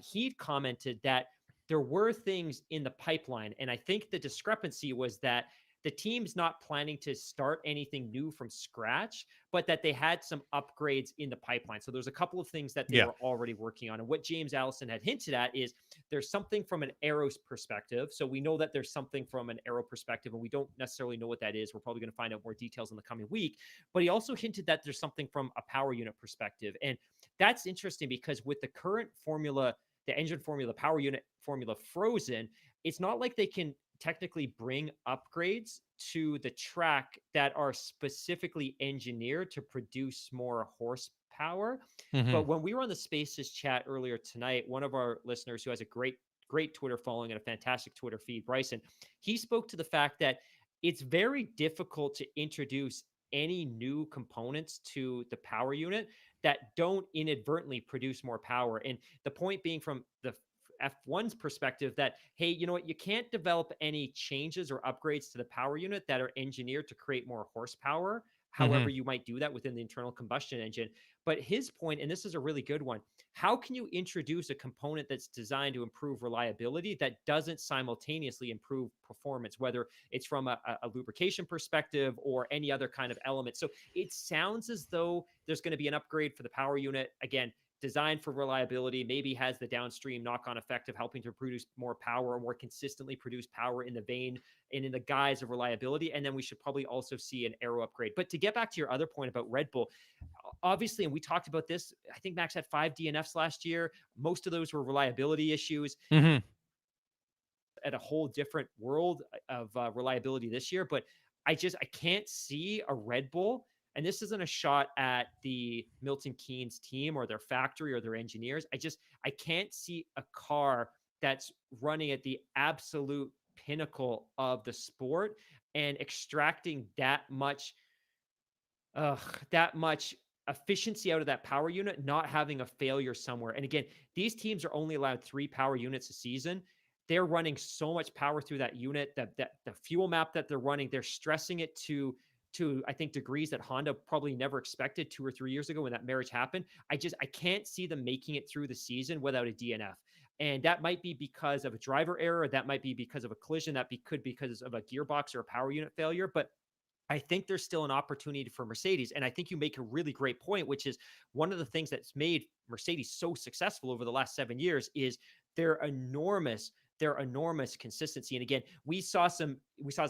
He'd commented that there were things in the pipeline, and I think the discrepancy was that the team's not planning to start anything new from scratch, but that they had some upgrades in the pipeline. So there's a couple of things that they Yeah. were already working on. And what James Allison had hinted at is there's something from an aeros perspective. So we know that there's something from an aero perspective, and we don't necessarily know what that is. We're probably going to find out more details in the coming week. But he also hinted that there's something from a power unit perspective. And that's interesting because with the current formula, the engine formula, the power unit formula frozen, it's not like they can technically bring upgrades to the track that are specifically engineered to produce more horsepower. Hmm. But when we were on the Spaces chat earlier tonight, one of our listeners who has a great Twitter following and a fantastic Twitter feed, Bryson, he spoke to the fact that it's very difficult to introduce any new components to the power unit that don't inadvertently produce more power. And the point being from the F1's perspective that, hey, you know what, you can't develop any changes or upgrades to the power unit that are engineered to create more horsepower. However, Hmm. you might do that within the internal combustion engine. But his point, and this is a really good one, how can you introduce a component that's designed to improve reliability that doesn't simultaneously improve performance, whether it's from a lubrication perspective or any other kind of element? So it sounds as though there's going to be an upgrade for the power unit. Again, designed for reliability, maybe has the downstream knock-on effect of helping to produce more power or more consistently produce power in the vein and in the guise of reliability. And then we should probably also see an aero upgrade. But to get back to your other point about Red Bull, obviously, and we talked about this, I think Max had 5 DNFs last year. Most of those were reliability issues Hmm. at a whole different world of reliability this year. But I can't see a Red Bull, and this isn't a shot at the Milton Keynes team or their factory or their engineers. I can't see a car that's running at the absolute pinnacle of the sport and extracting that much efficiency out of that power unit, not having a failure somewhere. And again, these teams are only allowed 3 power units a season. They're running so much power through that unit that the fuel map that they're running, they're stressing it to I think degrees that Honda probably never expected 2 or 3 years ago when that marriage happened. I can't see them making it through the season without a DNF. And that might be because of a driver error. That might be because of a collision. Could be because of a gearbox or a power unit failure. But I think there's still an opportunity for Mercedes. And I think you make a really great point, which is one of the things that's made Mercedes so successful over the last 7 years is their enormous their enormous consistency. And again, we saw some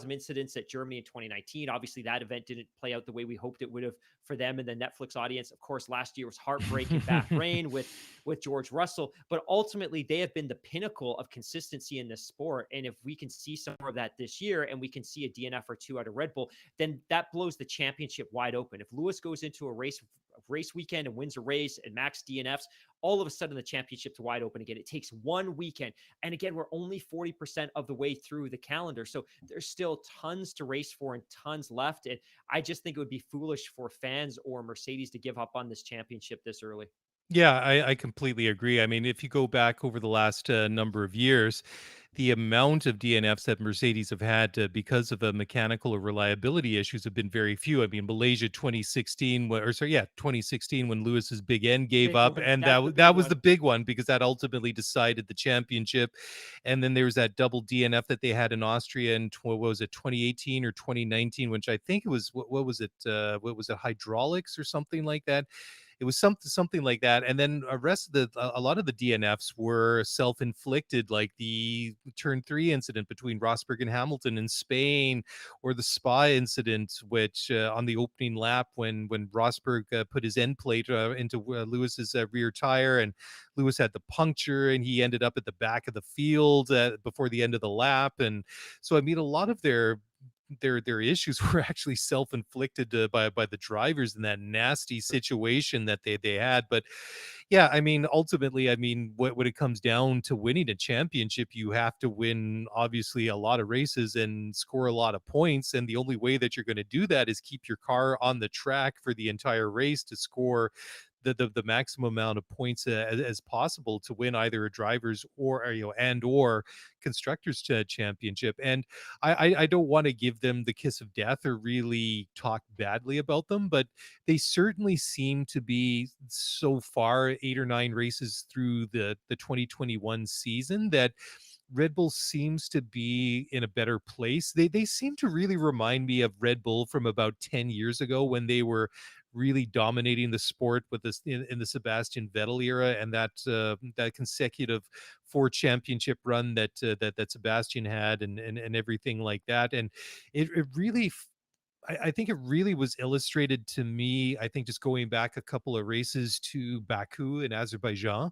incidents at Germany in 2019. Obviously, that event didn't play out the way we hoped it would have for them and the Netflix audience. Of course, last year was heartbreak in Bahrain with George Russell. But ultimately, they have been the pinnacle of consistency in this sport. And if we can see some more of that this year, and we can see a DNF or two out of Red Bull, then that blows the championship wide open. If Lewis goes into a race weekend and wins a race and Max DNFs, all of a sudden the championship's wide open again. It takes one weekend. And again, we're only 40% of the way through the calendar. So there's still tons to race for and tons left. And I just think it would be foolish for fans or Mercedes to give up on this championship this early. Yeah, I completely agree. I mean, if you go back over the last number of years, the amount of DNFs that Mercedes have had because of mechanical or reliability issues have been very few. I mean, Malaysia 2016, or sorry, yeah, 2016 when Lewis's big end gave Big up, one. and That's the big that was the one. big one because that ultimately decided the championship. And then there was that double DNF that they had in Austria in what was it, 2018 or 2019, which I think it was what was it, what was it, hydraulics or something like that. It was something like that, and then a rest of a lot of the DNFs were self-inflicted, like the turn 3 incident between Rosberg and Hamilton in Spain, or the Spa incident, which on the opening lap when Rosberg put his end plate into Lewis's rear tire, and Lewis had the puncture, and he ended up at the back of the field before the end of the lap. And so, I mean, a lot of their issues were actually self-inflicted by the drivers in that nasty situation that they had. But yeah, I mean, ultimately, I mean, when it comes down to winning a championship, you have to win obviously a lot of races and score a lot of points, and the only way that you're going to do that is keep your car on the track for the entire race to score the maximum amount of points as possible to win either a drivers or and or constructors championship. And I don't want to give them the kiss of death or really talk badly about them, but they certainly seem to be, so far 8 or 9 races through the 2021 season, that Red Bull seems to be in a better place. They seem to really remind me of Red Bull from about 10 years ago, when they were really dominating the sport with this in the Sebastian Vettel era, and that consecutive 4 championship run that Sebastian had, and everything like that. And it really I think it really was illustrated to me, I think, just going back a couple of races to Baku in Azerbaijan,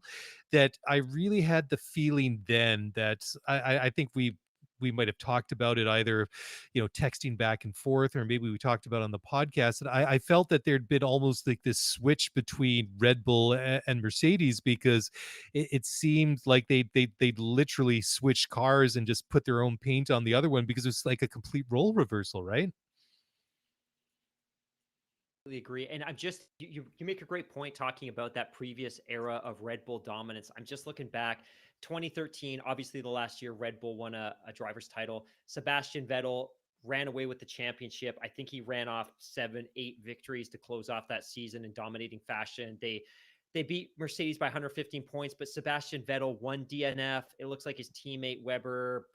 that I really had the feeling then that I think we might have talked about it, either, texting back and forth, or maybe we talked about it on the podcast, that I felt that there'd been almost like this switch between Red Bull and Mercedes, because it seemed like they'd literally switched cars and just put their own paint on the other one, because it's like a complete role reversal, right? Agree. And I'm just you make a great point talking about that previous era of Red Bull dominance. I'm just looking back, 2013, obviously the last year Red Bull won a driver's title. Sebastian Vettel ran away with the championship. I think he ran off 7, 8 victories to close off that season in dominating fashion. They beat Mercedes by 115 points, but Sebastian Vettel won DNF. It looks like his teammate Weber,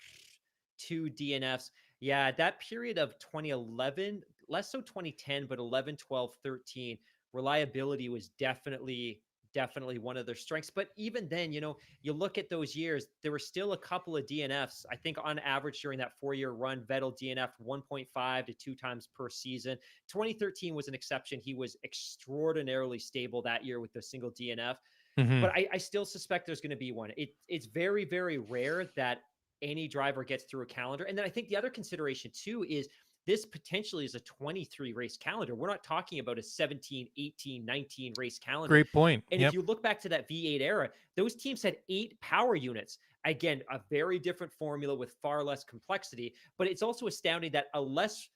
2 DNFs. Yeah, that period of 2011, less so 2010, but 11, 12, 13, reliability was definitely one of their strengths. But even then, you look at those years, there were still a couple of DNFs. I think on average during that 4-year run, Vettel DNF'd 1.5 to 2 times per season. 2013 was an exception. He was extraordinarily stable that year with the single DNF. Hmm. But I still suspect there's going to be one. It's very, very rare that any driver gets through a calendar. And then I think the other consideration too is this potentially is a 23 race calendar. We're not talking about a 17, 18, 19 race calendar. Great point. And if Yep. you look back to that V8 era, those teams had 8 power units. Again, a very different formula with far less complexity, but it's also astounding that a less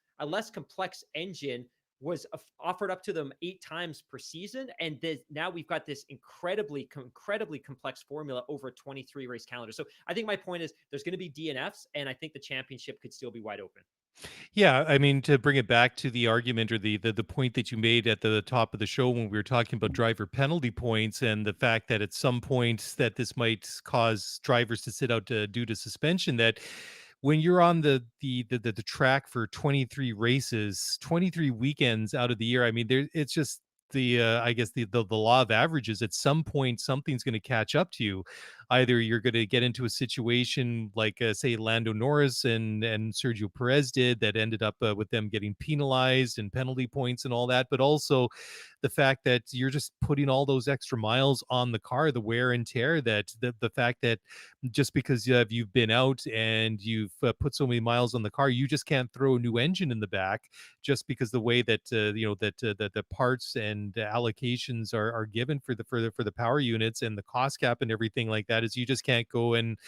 complex engine was offered up to them 8 times per season, and now we've got this incredibly complex formula over a 23 race calendar. So I think my point is there's going to be DNFs, and I think the championship could still be wide open. Yeah, I mean, to bring it back to the argument, or the point that you made at the top of the show when we were talking about driver penalty points, and the fact that at some point that this might cause drivers to sit out due to suspension, that when you're on the track for 23 races, 23 weekends out of the year, I mean, there it's just I guess the law of averages. At some point something's going to catch up to you. Either you're going to get into a situation like, say, Lando Norris and Sergio Perez did, that ended up with them getting penalized and penalty points and all that, but also the fact that you're just putting all those extra miles on the car, the wear and tear, that the fact that just because you've been out and you've put so many miles on the car, you just can't throw a new engine in the back, just because the way that that the parts and allocations are given for the power units, and the cost cap and everything like that, is you just can't go and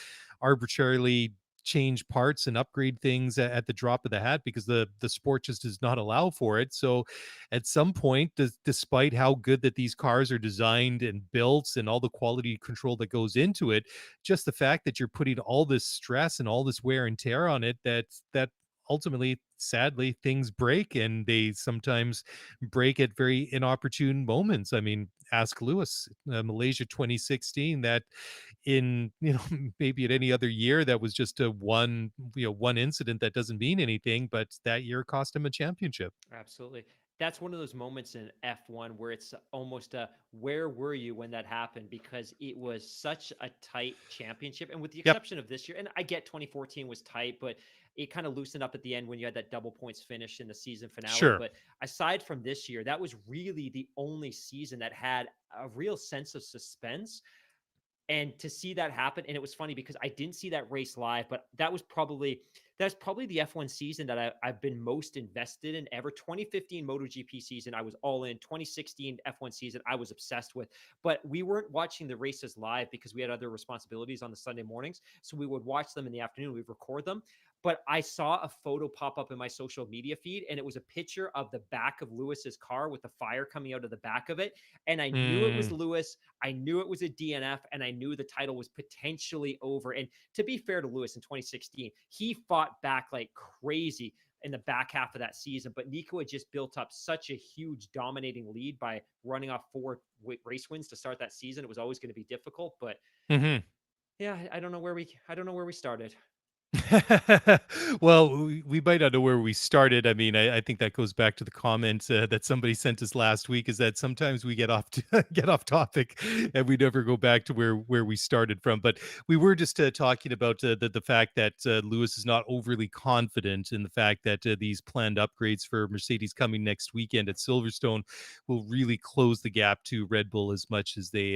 arbitrarily change parts and upgrade things at the drop of the hat, because the sport just does not allow for it. So at some point, despite how good that these cars are designed and built, and all the quality control that goes into it, just the fact that you're putting all this stress and all this wear and tear on it, that ultimately, sadly, things break, and they sometimes break at very inopportune moments. I mean, ask Lewis, Malaysia 2016, that in, maybe at any other year, that was just a one incident that doesn't mean anything, but that year cost him a championship. Absolutely. That's one of those moments in F1 where it's almost a where were you when that happened, because it was such a tight championship. And with the Yep. exception of this year, and I get 2014 was tight, but it kind of loosened up at the end when you had that double points finish in the season finale. Sure. But aside from this year, that was really the only season that had a real sense of suspense, and to see that happen. And it was funny because I didn't see that race live, but that was probably that's probably the F1 season that I've been most invested in ever. 2015 MotoGP season, I was all in. 2016 F1 season, I was obsessed with. But we weren't watching the races live because we had other responsibilities on the Sunday mornings. So we would watch them in the afternoon. We'd record them. But I saw a photo pop up in my social media feed, and it was a picture of the back of Lewis's car with the fire coming out of the back of it. And I knew it was Mm. Lewis. I knew it was a DNF, and I knew the title was potentially over. And to be fair to Lewis in 2016, he fought back like crazy in the back half of that season. But Nico had just built up such a huge dominating lead by running off 4 race wins to start that season. It was always going to be difficult. But Hmm. yeah, I don't know where we started. Well, we might not know where we started. I mean, I think that goes back to the comment that somebody sent us last week. Is that sometimes we get off get off topic, and we never go back to where we started from. But we were just talking about the fact that Lewis is not overly confident in the fact that these planned upgrades for Mercedes coming next weekend at Silverstone will really close the gap to Red Bull as much as they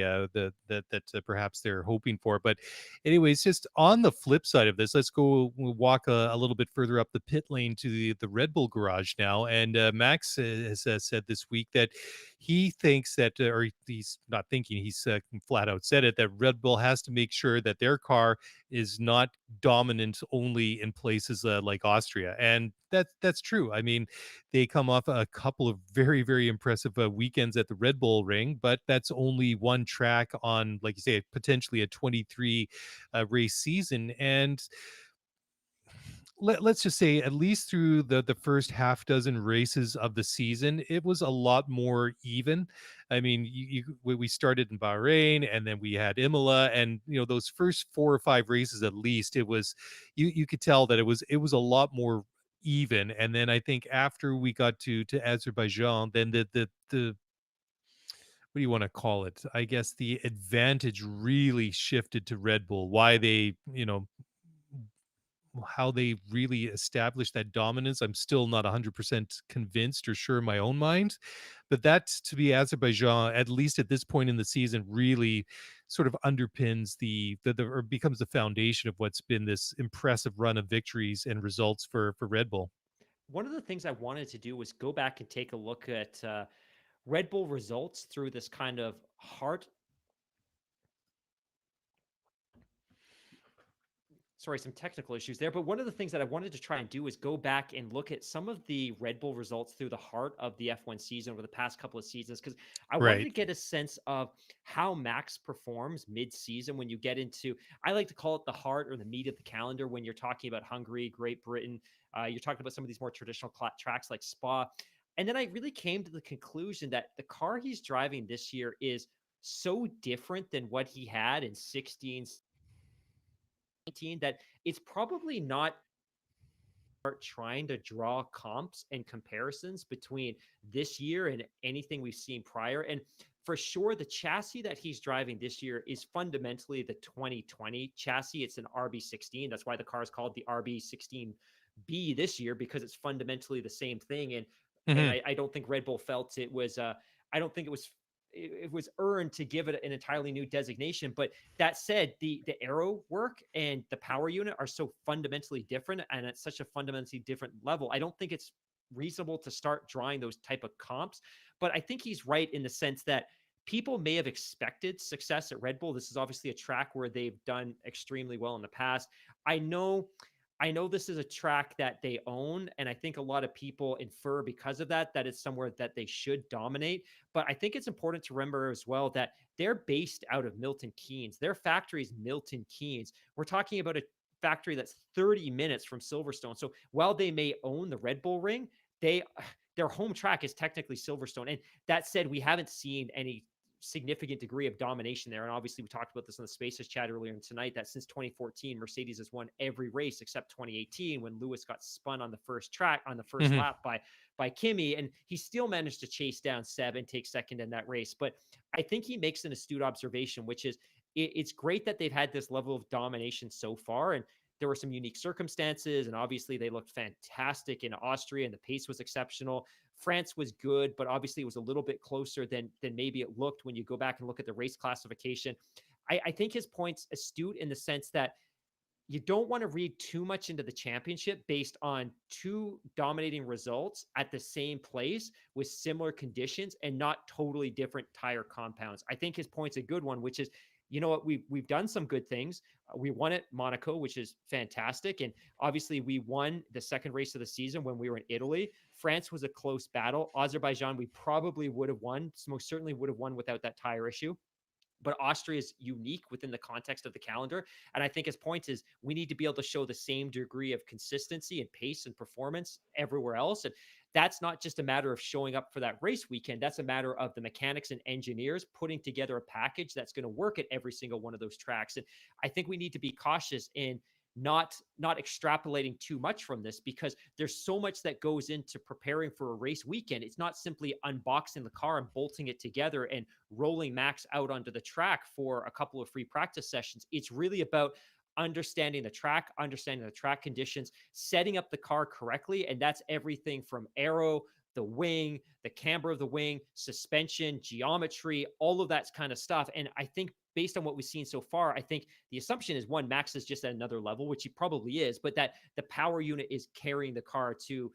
perhaps they're hoping for. But anyways, just on the flip side of this, let's go walk a little bit further up the pit lane to the Red Bull garage now. And Max has said this week that he thinks that, or he's not thinking, he's flat out said it, that Red Bull has to make sure that their car is not dominant only in places like Austria. And that's true. I mean, they come off a couple of very, very impressive weekends at the Red Bull Ring, but that's only one track on, like you say, potentially a 23 race season. And let's just say, at least through the first half dozen races of the season, it was a lot more even. I mean, we started in Bahrain, and then we had Imola, and those first 4 or 5 races, at least, it was, you could tell that it was a lot more even. And then I think after we got to Azerbaijan, then the what do you want to call it? I guess the advantage really shifted to Red Bull. Why they, how they really established that dominance, I'm still not 100% convinced or sure in my own mind. But that, to be Azerbaijan, at least at this point in the season, really sort of underpins or becomes the foundation of what's been this impressive run of victories and results for Red Bull. One of the things I wanted to do was go back and take a look at Red Bull results through this kind of heart sorry, some technical issues there. But one of the things that I wanted to try and do is go back and look at some of the Red Bull results through the heart of the F1 season over the past couple of seasons, because I wanted Right. to get a sense of how Max performs mid-season when you get into, I like to call it the heart or the meat of the calendar when you're talking about Hungary, Great Britain. You're talking about some of these more traditional tracks like Spa. And then I really came to the conclusion that the car he's driving this year is so different than what he had in 16, that it's probably not trying to draw comps and comparisons between this year and anything we've seen prior. And for sure, the chassis that he's driving this year is fundamentally the 2020 chassis. It's an RB16. That's why the car is called the RB16B this year, because it's fundamentally the same thing. And Hmm. I don't think Red Bull felt it was. I don't think it was earned to give it an entirely new designation. But that said, the aero work and the power unit are so fundamentally different, and at such a fundamentally different level. I don't think it's reasonable to start drawing those type of comps. But I think he's right in the sense that people may have expected success at Red Bull. This is obviously a track where they've done extremely well in the past. I know I know this is a track that they own, and I think a lot of people infer because of that that it's somewhere that they should dominate. But I think it's important to remember as well that they're based out of Milton Keynes. Their factory is Milton Keynes. We're talking about a factory that's 30 minutes from Silverstone. So while they may own the Red Bull Ring, they their home track is technically Silverstone. And that said, we haven't seen any significant degree of domination there. And obviously, we talked about this on the Spaces chat earlier tonight that since 2014, Mercedes has won every race except 2018 when Lewis got spun on the first track on the first Hmm. lap by Kimi, and he still managed to chase down Seb and take second in that race. But I think he makes an astute observation, which is it's great that they've had this level of domination so far, and there were some unique circumstances, and obviously they looked fantastic in Austria, and the pace was exceptional. France was good, but obviously it was a little bit closer than maybe it looked when you go back and look at the race classification. I think his point's astute in the sense that you don't want to read too much into the championship based on two dominating results at the same place with similar conditions and not totally different tire compounds. I think his point's a good one, which is, you know what, we've done some good things. We won at Monaco, which is fantastic, and obviously we won the second race of the season when we were in Italy. France was a close battle. Azerbaijan, we probably would have won, most certainly would have won without that tire issue, but Austria is unique within the context of the calendar. And I think his point is we need to be able to show the same degree of consistency and pace and performance everywhere else. And that's not just a matter of showing up for that race weekend. That's a matter of the mechanics and engineers putting together a package that's going to work at every single one of those tracks. And I think we need to be cautious in not extrapolating too much from this, because there's so much that goes into preparing for a race weekend. It's not simply unboxing the car and bolting it together and rolling Max out onto the track for a couple of free practice sessions. It's really about understanding the track conditions, setting up the car correctly. And that's everything from aero, the wing, the camber of the wing, suspension, geometry, all of that kind of stuff. And I think based on what we've seen so far, I think the assumption is, one, Max is just at another level, which he probably is, but that the power unit is carrying the car to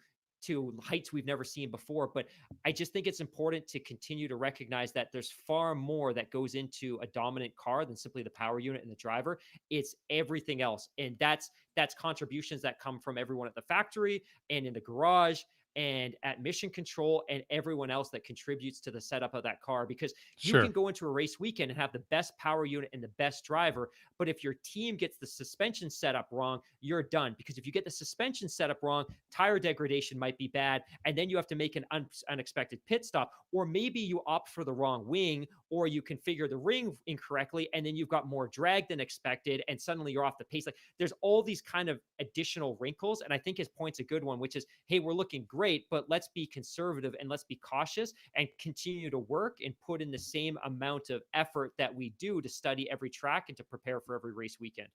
heights we've never seen before. But I just think it's important to continue to recognize that there's far more that goes into a dominant car than simply the power unit and the driver. It's everything else. And that's contributions that come from everyone at the factory and in the garage and at mission control and everyone else that contributes to the setup of that car. Because you Sure. can go into a race weekend and have the best power unit and the best driver, but if your team gets the suspension setup wrong, you're done. Because if you get the suspension setup wrong, tire degradation might be bad, and then you have to make an unexpected pit stop, or maybe you opt for the wrong wing, or you configure the ring incorrectly, and then you've got more drag than expected, and suddenly you're off the pace. Like, there's all these kind of additional wrinkles, and I think his point's a good one, which is, hey, we're looking great, but let's be conservative and let's be cautious and continue to work and put in the same amount of effort that we do to study every track and to prepare for every race weekend.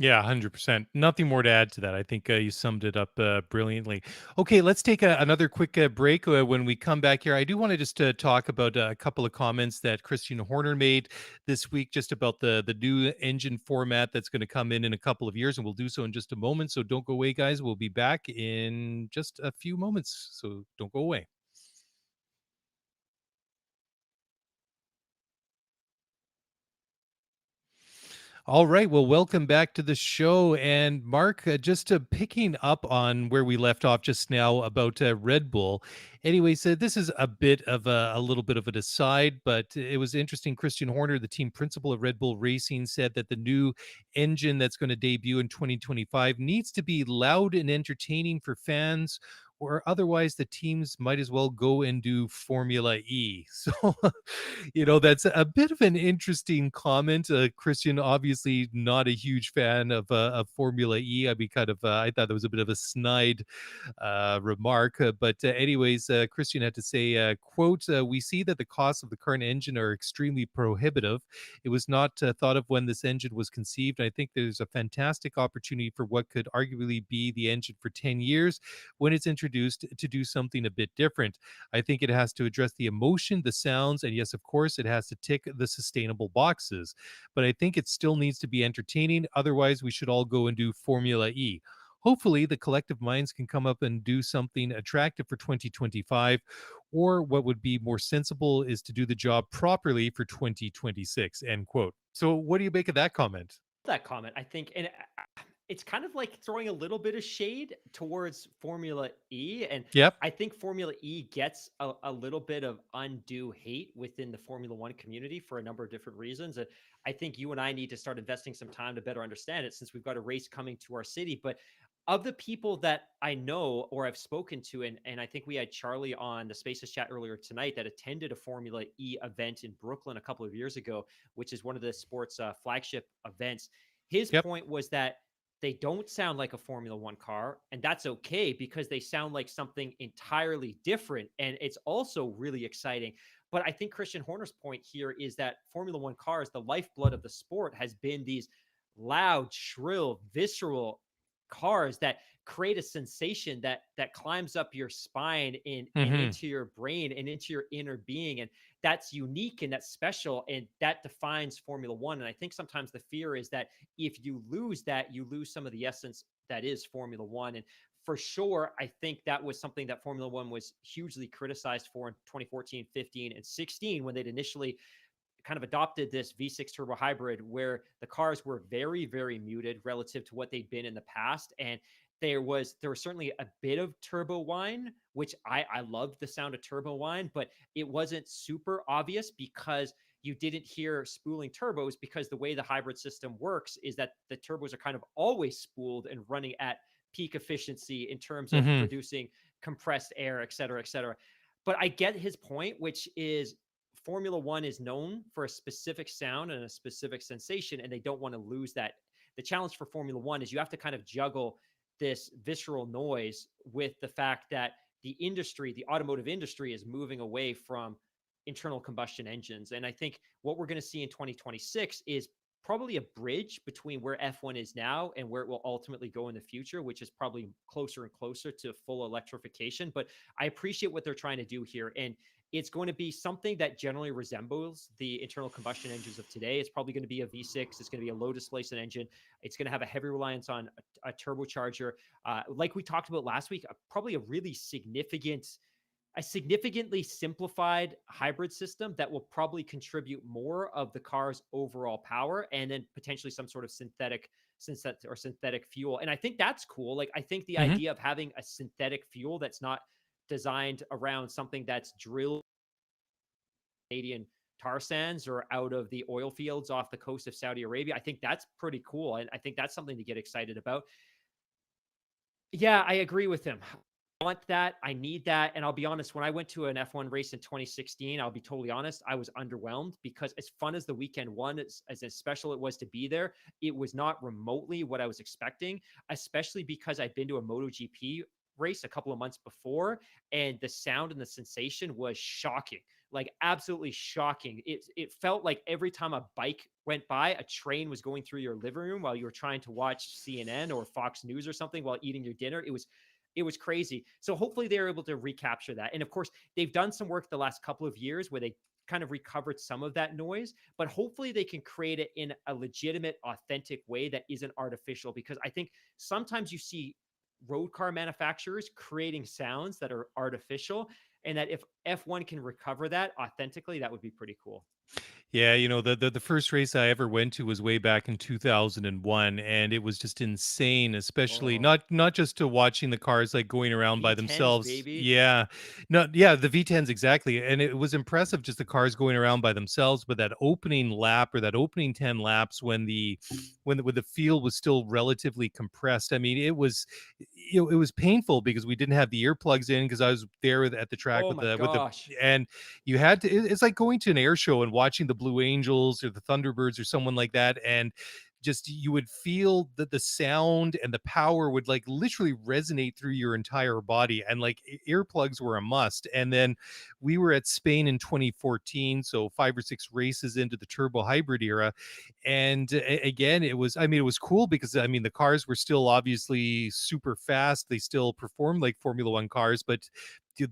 Yeah, 100%. Nothing more to add to that. I think you summed it up brilliantly. Okay, let's take another quick break. When we come back here, I do want to just talk about a couple of comments that Christian Horner made this week, just about the new engine format that's going to come in a couple of years, and we'll do so in just a moment. So don't go away, guys. We'll be back in just a few moments. So don't go away. All right. Well, welcome back to the show. And Mark, just picking up on where we left off just now about Red Bull. Anyway, so this is a bit of a little bit of an aside, but it was interesting. Christian Horner, the team principal of Red Bull Racing, said that the new engine that's going to debut in 2025 needs to be loud and entertaining for fans, or otherwise the teams might as well go and do Formula E. So, that's a bit of an interesting comment. Christian, obviously not a huge fan of Formula E. I mean, I thought that was a bit of a snide remark. But Christian had to say, quote, we see that the costs of the current engine are extremely prohibitive. It was not thought of when this engine was conceived. I think there's a fantastic opportunity for what could arguably be the engine for 10 years when it's introduced to do something a bit different. I think it has to address the emotion, the sounds, and yes, of course, it has to tick the sustainable boxes. But I think it still needs to be entertaining. Otherwise, we should all go and do Formula E. Hopefully, the collective minds can come up and do something attractive for 2025, or what would be more sensible is to do the job properly for 2026, end quote. So, what do you make of that comment? That comment, I think, and it's kind of like throwing a little bit of shade towards Formula E. And Yep. I think Formula E gets a little bit of undue hate within the Formula One community for a number of different reasons. And I think you and I need to start investing some time to better understand it, since we've got a race coming to our city. But of the people that I know or I've spoken to, and I think we had Charlie on the Spaces chat earlier tonight that attended a Formula E event in Brooklyn a couple of years ago, which is one of the sports flagship events. His Yep. point was that they don't sound like a Formula One car, and that's okay because they sound like something entirely different. And it's also really exciting. But I think Christian Horner's point here is that Formula One cars, the lifeblood of the sport, has been these loud, shrill, visceral cars that create a sensation that climbs up your spine and Hmm. into your brain and into your inner being. And that's unique and that's special and that defines Formula One. And I think sometimes the fear is that if you lose that, you lose some of the essence that is Formula One. And for sure, I think that was something that Formula One was hugely criticized for in 2014, 15, and 16 when they'd initially kind of adopted this V6 turbo hybrid where the cars were very, very muted relative to what they'd been in the past. And there was certainly a bit of turbo whine, which I loved the sound of turbo whine, but it wasn't super obvious because you didn't hear spooling turbos because the way the hybrid system works is that the turbos are kind of always spooled and running at peak efficiency in terms of Hmm. producing compressed air, et cetera, et cetera. But I get his point, which is Formula One is known for a specific sound and a specific sensation, and they don't want to lose that. The challenge for Formula One is you have to kind of juggle this visceral noise with the fact that the industry, the automotive industry, is moving away from internal combustion engines. And I think what we're going to see in 2026 is probably a bridge between where F1 is now and where it will ultimately go in the future, which is probably closer and closer to full electrification. But I appreciate what they're trying to do here. And it's going to be something that generally resembles the internal combustion engines of today. It's probably going to be a V6. It's going to be a low displacement engine. It's going to have a heavy reliance on a turbocharger. Like we talked about last week, probably a significantly simplified hybrid system that will probably contribute more of the car's overall power and then potentially some sort of synthetic fuel. And I think that's cool. Like I think the Hmm. idea of having a synthetic fuel that's not designed around something that's drilled Canadian tar sands or out of the oil fields off the coast of Saudi Arabia. I think that's pretty cool. And I think that's something to get excited about. Yeah, I agree with him. I want that. I need that. And I'll be honest, when I went to an F1 race in 2016, I'll be totally honest, I was underwhelmed because as fun as the weekend one, as special it was to be there, it was not remotely what I was expecting, especially because I'd been to a MotoGP race a couple of months before and the sound and the sensation was shocking, like absolutely shocking. It felt like every time a bike went by, a train was going through your living room while you were trying to watch CNN or Fox News or something while eating your dinner. It was crazy. So hopefully they're able to recapture that. And of course, they've done some work the last couple of years where they kind of recovered some of that noise, but hopefully they can create it in a legitimate, authentic way that isn't artificial. Because I think sometimes you see road car manufacturers creating sounds that are artificial, and that if F1 can recover that authentically, that would be pretty cool. Yeah, the first race I ever went to was way back in 2001, and it was just insane, especially Oh, not just to watching the cars like going around by V10s, themselves. baby. Yeah. No, yeah, the V10s exactly. And it was impressive just the cars going around by themselves, but that opening lap or that opening 10 laps when the field was still relatively compressed. I mean, it was painful because we didn't have the earplugs in because I was there at the track Oh with my the gosh. and you had to it's like going to an air show and watching the Blue Angels or the Thunderbirds or someone like that, and just you would feel that the sound and the power would like literally resonate through your entire body, and like earplugs were a must. And then we were at Spain in 2014, so 5 or 6 races into the turbo hybrid era, and again it was cool because the cars were still obviously super fast, they still performed like Formula One cars, but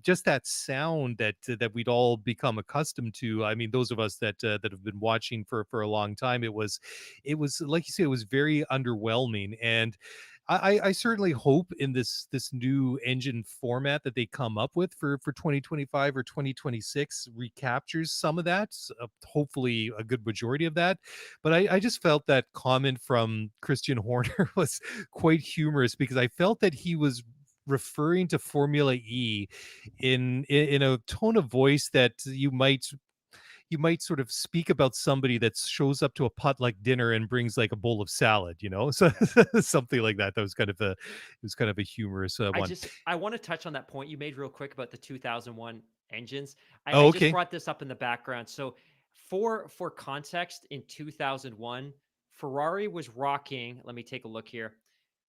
just that sound that we'd all become accustomed to. I mean, those of us that have been watching for a long time, it was like you say, it was very underwhelming. And I certainly hope in this new engine format that they come up with for 2025 or 2026 recaptures some of that, hopefully a good majority of that. But I just felt that comment from Christian Horner was quite humorous because I felt that he was referring to Formula E in a tone of voice that you might sort of speak about somebody that shows up to a potluck dinner and brings like a bowl of salad, so something like that. That was kind of a it was kind of a humorous one. I want to touch on that point you made real quick about the 2001 engines. I Oh, just okay. brought this up in the background. So for context, in 2001, Ferrari was rocking, let me take a look here.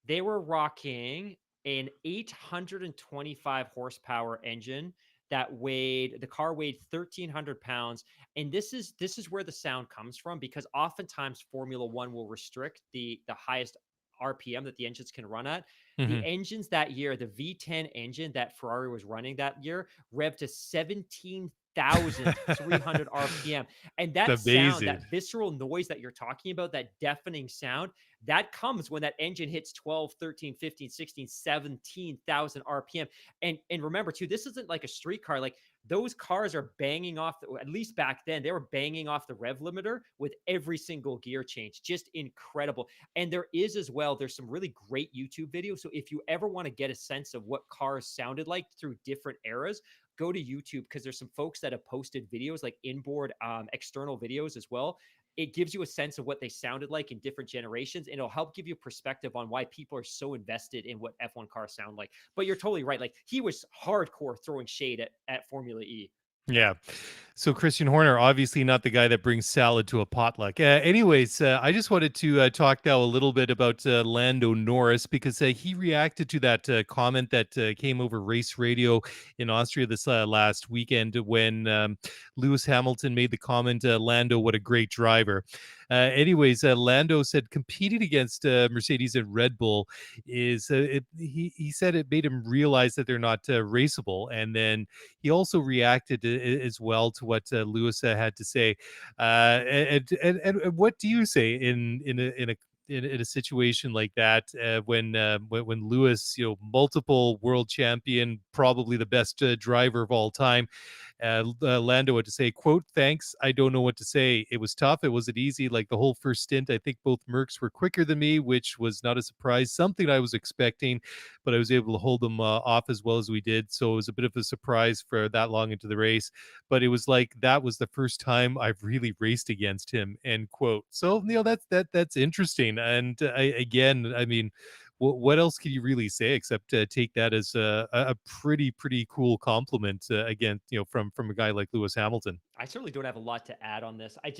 They were rocking an 825 horsepower engine the car weighed 1,300 pounds. And this is where the sound comes from because oftentimes Formula One will restrict the highest RPM that the engines can run at. The Mhm. engines that year, the V10 engine that Ferrari was running that year, revved to 17,300 RPM. And that sound, Amazing. that visceral noise that you're talking about, that deafening sound, that comes when that engine hits 12, 13, 15, 16, 17,000 RPM. And remember too, this isn't like a street car. Like those cars are banging off, at least back then, they were banging off the rev limiter with every single gear change. Just incredible. And there is as well, there's some really great YouTube videos. So if you ever want to get a sense of what cars sounded like through different eras, go to YouTube because there's some folks that have posted videos like inboard external videos as well. It gives you a sense of what they sounded like in different generations, and it'll help give you perspective on why people are so invested in what F1 cars sound like. But you're totally right. Like he was hardcore throwing shade at Formula E. Yeah. So Christian Horner, obviously not the guy that brings salad to a potluck. Anyways, I just wanted to talk now a little bit about Lando Norris because he reacted to that comment that came over race radio in Austria this last weekend when Lewis Hamilton made the comment, Lando, what a great driver. Lando said competing against Mercedes and Red Bull he said it made him realize that they're not raceable. And then he also reacted as well to what Lewis had to say. And what do you say in a situation like that when Lewis, multiple world champion, probably the best driver of all time, Lando had to say, quote, thanks, I don't know what to say. It was tough. It wasn't easy. Like the whole first stint, I think both Mercs were quicker than me, which was not a surprise, something I was expecting, but I was able to hold them off as well as we did. So it was a bit of a surprise for that long into the race, but it was like that was the first time I've really raced against him, end quote. So that's interesting. And again, I mean, what else can you really say except take that as a pretty cool compliment again, from a guy like Lewis Hamilton. I certainly don't have a lot to add on this. I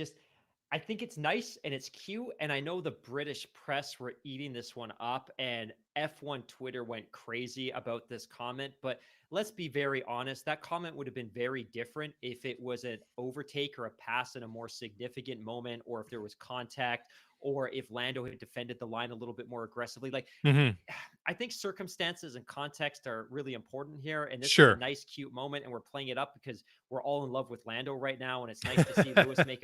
think it's nice and it's cute. And I know the British press were eating this one up, and F1 Twitter went crazy about this comment. But let's be very honest, that comment would have been very different if it was an overtake or a pass in a more significant moment, or if there was contact, or if Lando had defended the line a little bit more aggressively. Like, Hmm. I think circumstances and context are really important here. And this was a Sure. nice, cute moment, and we're playing it up because we're all in love with Lando right now. And it's nice to see Lewis make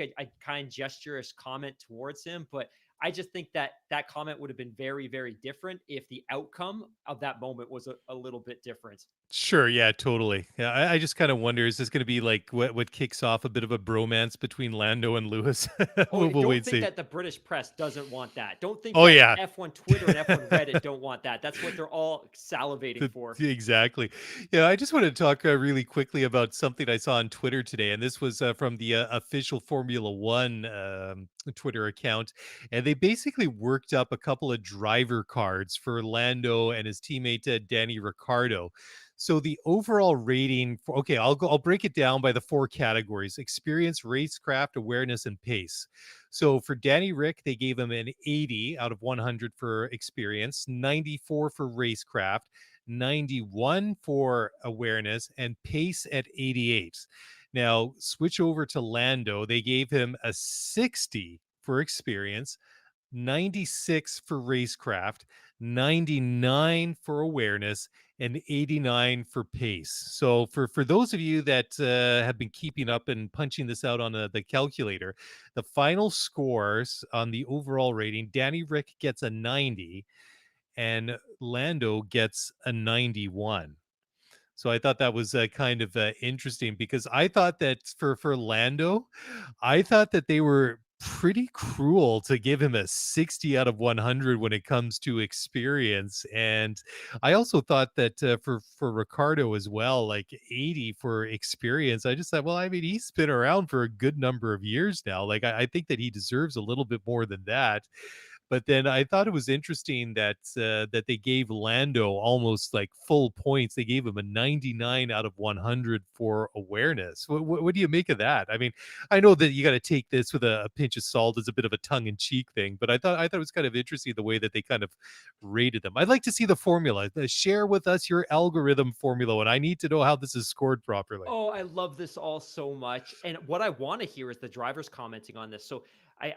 a kind gesture-ish comment towards him. But I just think that that comment would have been very, very different if the outcome of that moment was a little bit different. Sure. Yeah, totally. Yeah, I just kind of wonder, is this going to be like what kicks off a bit of a bromance between Lando and Lewis? Oh, We'll wait don't and think see. that the British press doesn't want that. Don't think Oh that yeah. F1 Twitter and F1 Reddit don't want that. That's what they're all salivating for. Exactly. Yeah, I just want to talk really quickly about something I saw on Twitter today, and this was from the official Formula One Twitter account, and they basically worked up a couple of driver cards for Lando and his teammate Danny Ricciardo. So the overall rating for I'll break it down by the four categories: experience, racecraft, awareness, and pace. So for Danny Rick, they gave him an 80 out of 100 for experience, 94 for racecraft, 91 for awareness, and pace at 88. Now, switch over to Lando. They gave him a 60 for experience, 96 for racecraft, 99 for awareness, and 89 for pace. So for those of you that have been keeping up and punching this out on the calculator, the final scores on the overall rating, Danny Rick gets a 90 and Lando gets a 91. So I thought that was kind of interesting because I thought that for Lando, I thought that they were pretty cruel to give him a 60 out of 100 when it comes to experience. And I also thought that for Ricardo as well, like 80 for experience. I just thought, well, I mean, he's been around for a good number of years now. Like I think that he deserves a little bit more than that. But then I thought it was interesting that they gave Lando almost like full points. They gave him a 99 out of 100 for awareness. What do you make of that? I mean, I know that you got to take this with a pinch of salt as a bit of a tongue in cheek thing, but I thought it was kind of interesting the way that they kind of rated them. I'd like to see the formula. Share with us your algorithm formula, and I need to know how this is scored properly. Oh, I love this all so much. And what I want to hear is the drivers commenting on this. So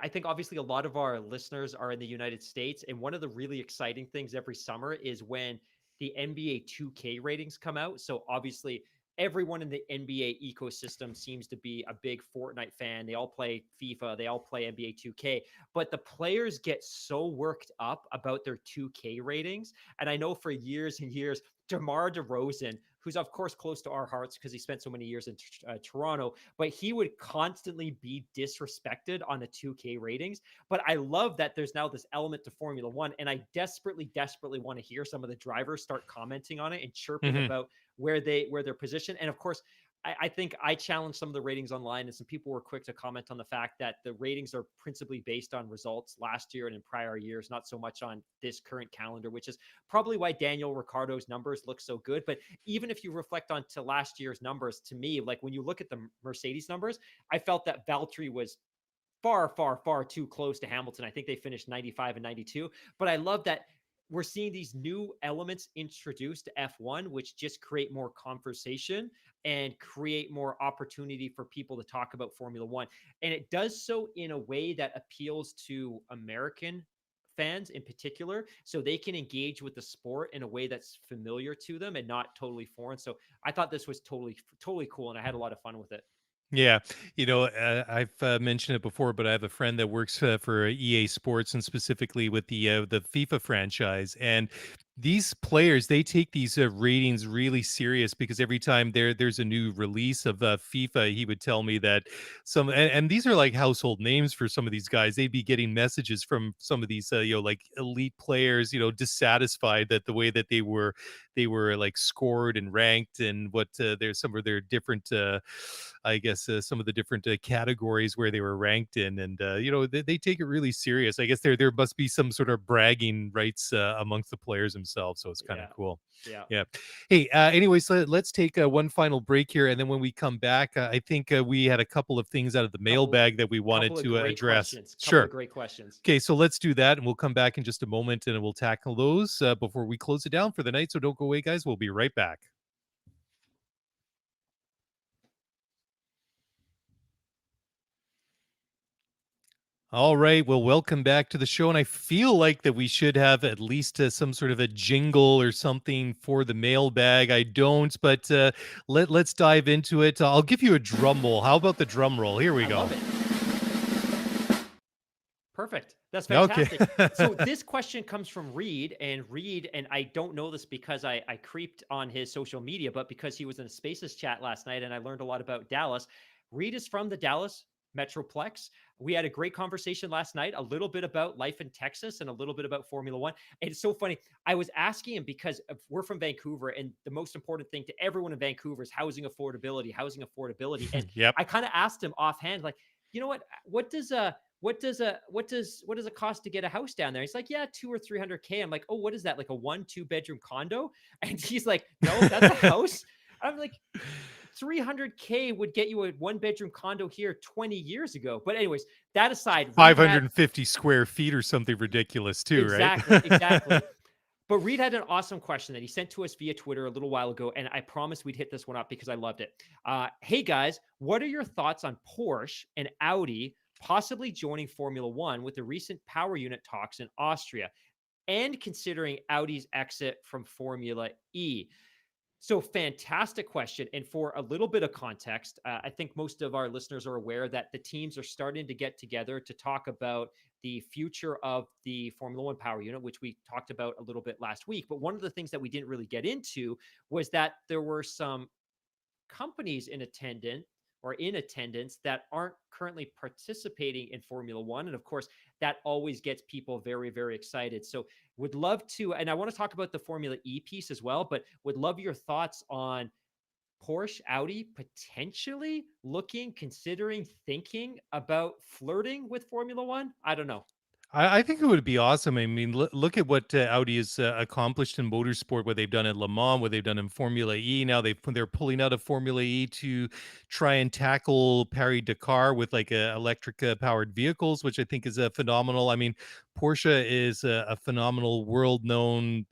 I think obviously a lot of our listeners are in the United States, and one of the really exciting things every summer is when the NBA 2K ratings come out. So obviously everyone in the NBA ecosystem seems to be a big Fortnite fan. They all play FIFA, they all play NBA 2K, but the players get so worked up about their 2K ratings. And I know for years and years, DeMar DeRozan, who's of course close to our hearts because he spent so many years in Toronto, but he would constantly be disrespected on the 2K ratings. But I love that there's now this element to Formula One, and I desperately, desperately want to hear some of the drivers start commenting on it and chirping Mhm. about where they're positioned. And of course, I think I challenged some of the ratings online, and some people were quick to comment on the fact that the ratings are principally based on results last year and in prior years, not so much on this current calendar, which is probably why Daniel Ricciardo's numbers look so good. But even if you reflect on to last year's numbers, to me, like when you look at the Mercedes numbers, I felt that Valtteri was far, far, far too close to Hamilton. I think they finished 95 and 92. But I love that we're seeing these new elements introduced to F1, which just create more conversation and create more opportunity for people to talk about Formula One. And it does so in a way that appeals to American fans in particular, so they can engage with the sport in a way that's familiar to them and not totally foreign. So I thought this was totally cool, and I had a lot of fun with it. Yeah, I've mentioned it before, but I have a friend that works for EA Sports and specifically with the FIFA franchise. And these players, they take these ratings really serious because every time there's a new release of FIFA, he would tell me that and these are like household names for some of these guys. They'd be getting messages from some of these like elite players, dissatisfied that the way that they were like scored and ranked and what there's some of their different. I guess some of the different categories where they were ranked in, and they take it really serious. I guess there must be some sort of bragging rights amongst the players themselves, so it's kind of Yeah. cool. Yeah. Yeah. Hey, anyways, let's take one final break here, and then when we come back, I think we had a couple of things out of the Couple mailbag that we wanted couple of to great address. questions. Couple of Sure. great questions. Okay, so let's do that, and we'll come back in just a moment, and we'll tackle those before we close it down for the night. So don't go away, guys. We'll be right back. All right. Well, welcome back to the show. And I feel like that we should have at least some sort of a jingle or something for the mailbag. I don't, but let's dive into it. I'll give you a drum roll. How about the drum roll? Here we I love go. it. Perfect. That's Okay. fantastic. So this question comes from Reed, and I don't know this because I creeped on his social media, but because he was in a Spaces chat last night and I learned a lot about Dallas. Reed is from the Dallas Metroplex. We had a great conversation last night, a little bit about life in Texas and a little bit about Formula One. And it's so funny. I was asking him because we're from Vancouver, and the most important thing to everyone in Vancouver is housing affordability, housing affordability. And Yep. I kind of asked him offhand, like, you know what does what does it cost to get a house down there? He's like, yeah, 200 or 300K. I'm like, oh, what is that? Like a 1-2 bedroom condo? And he's like, no, that's a house. I'm like, 300K would get you a 1 bedroom condo here 20 years ago. But anyways, that aside, Reed had 550 square feet or something ridiculous, too, right? exactly. But Reed had an awesome question that he sent to us via Twitter a little while ago, and I promised we'd hit this one up because I loved it. Hey guys, what are your thoughts on Porsche and Audi possibly joining Formula One with the recent power unit talks in Austria, and considering Audi's exit from Formula E? So, fantastic question. And for a little bit of context, I think most of our listeners are aware that the teams are starting to get together to talk about the future of the Formula One power unit, which we talked about a little bit last week. But one of the things that we didn't really get into was that there were some companies in attendance that aren't currently participating in Formula One. And of course, that always gets people very, very excited. So would love to, and I want to talk about the Formula E piece as well, but would love your thoughts on Porsche, Audi potentially looking, considering, thinking about flirting with Formula One. I don't know. I think it would be awesome. I mean, look at what Audi has accomplished in motorsport, what they've done at Le Mans, what they've done in Formula E. Now they're pulling out of Formula E to try and tackle Paris Dakar with like electric powered vehicles, which I think is phenomenal. I mean, Porsche is a phenomenal, world known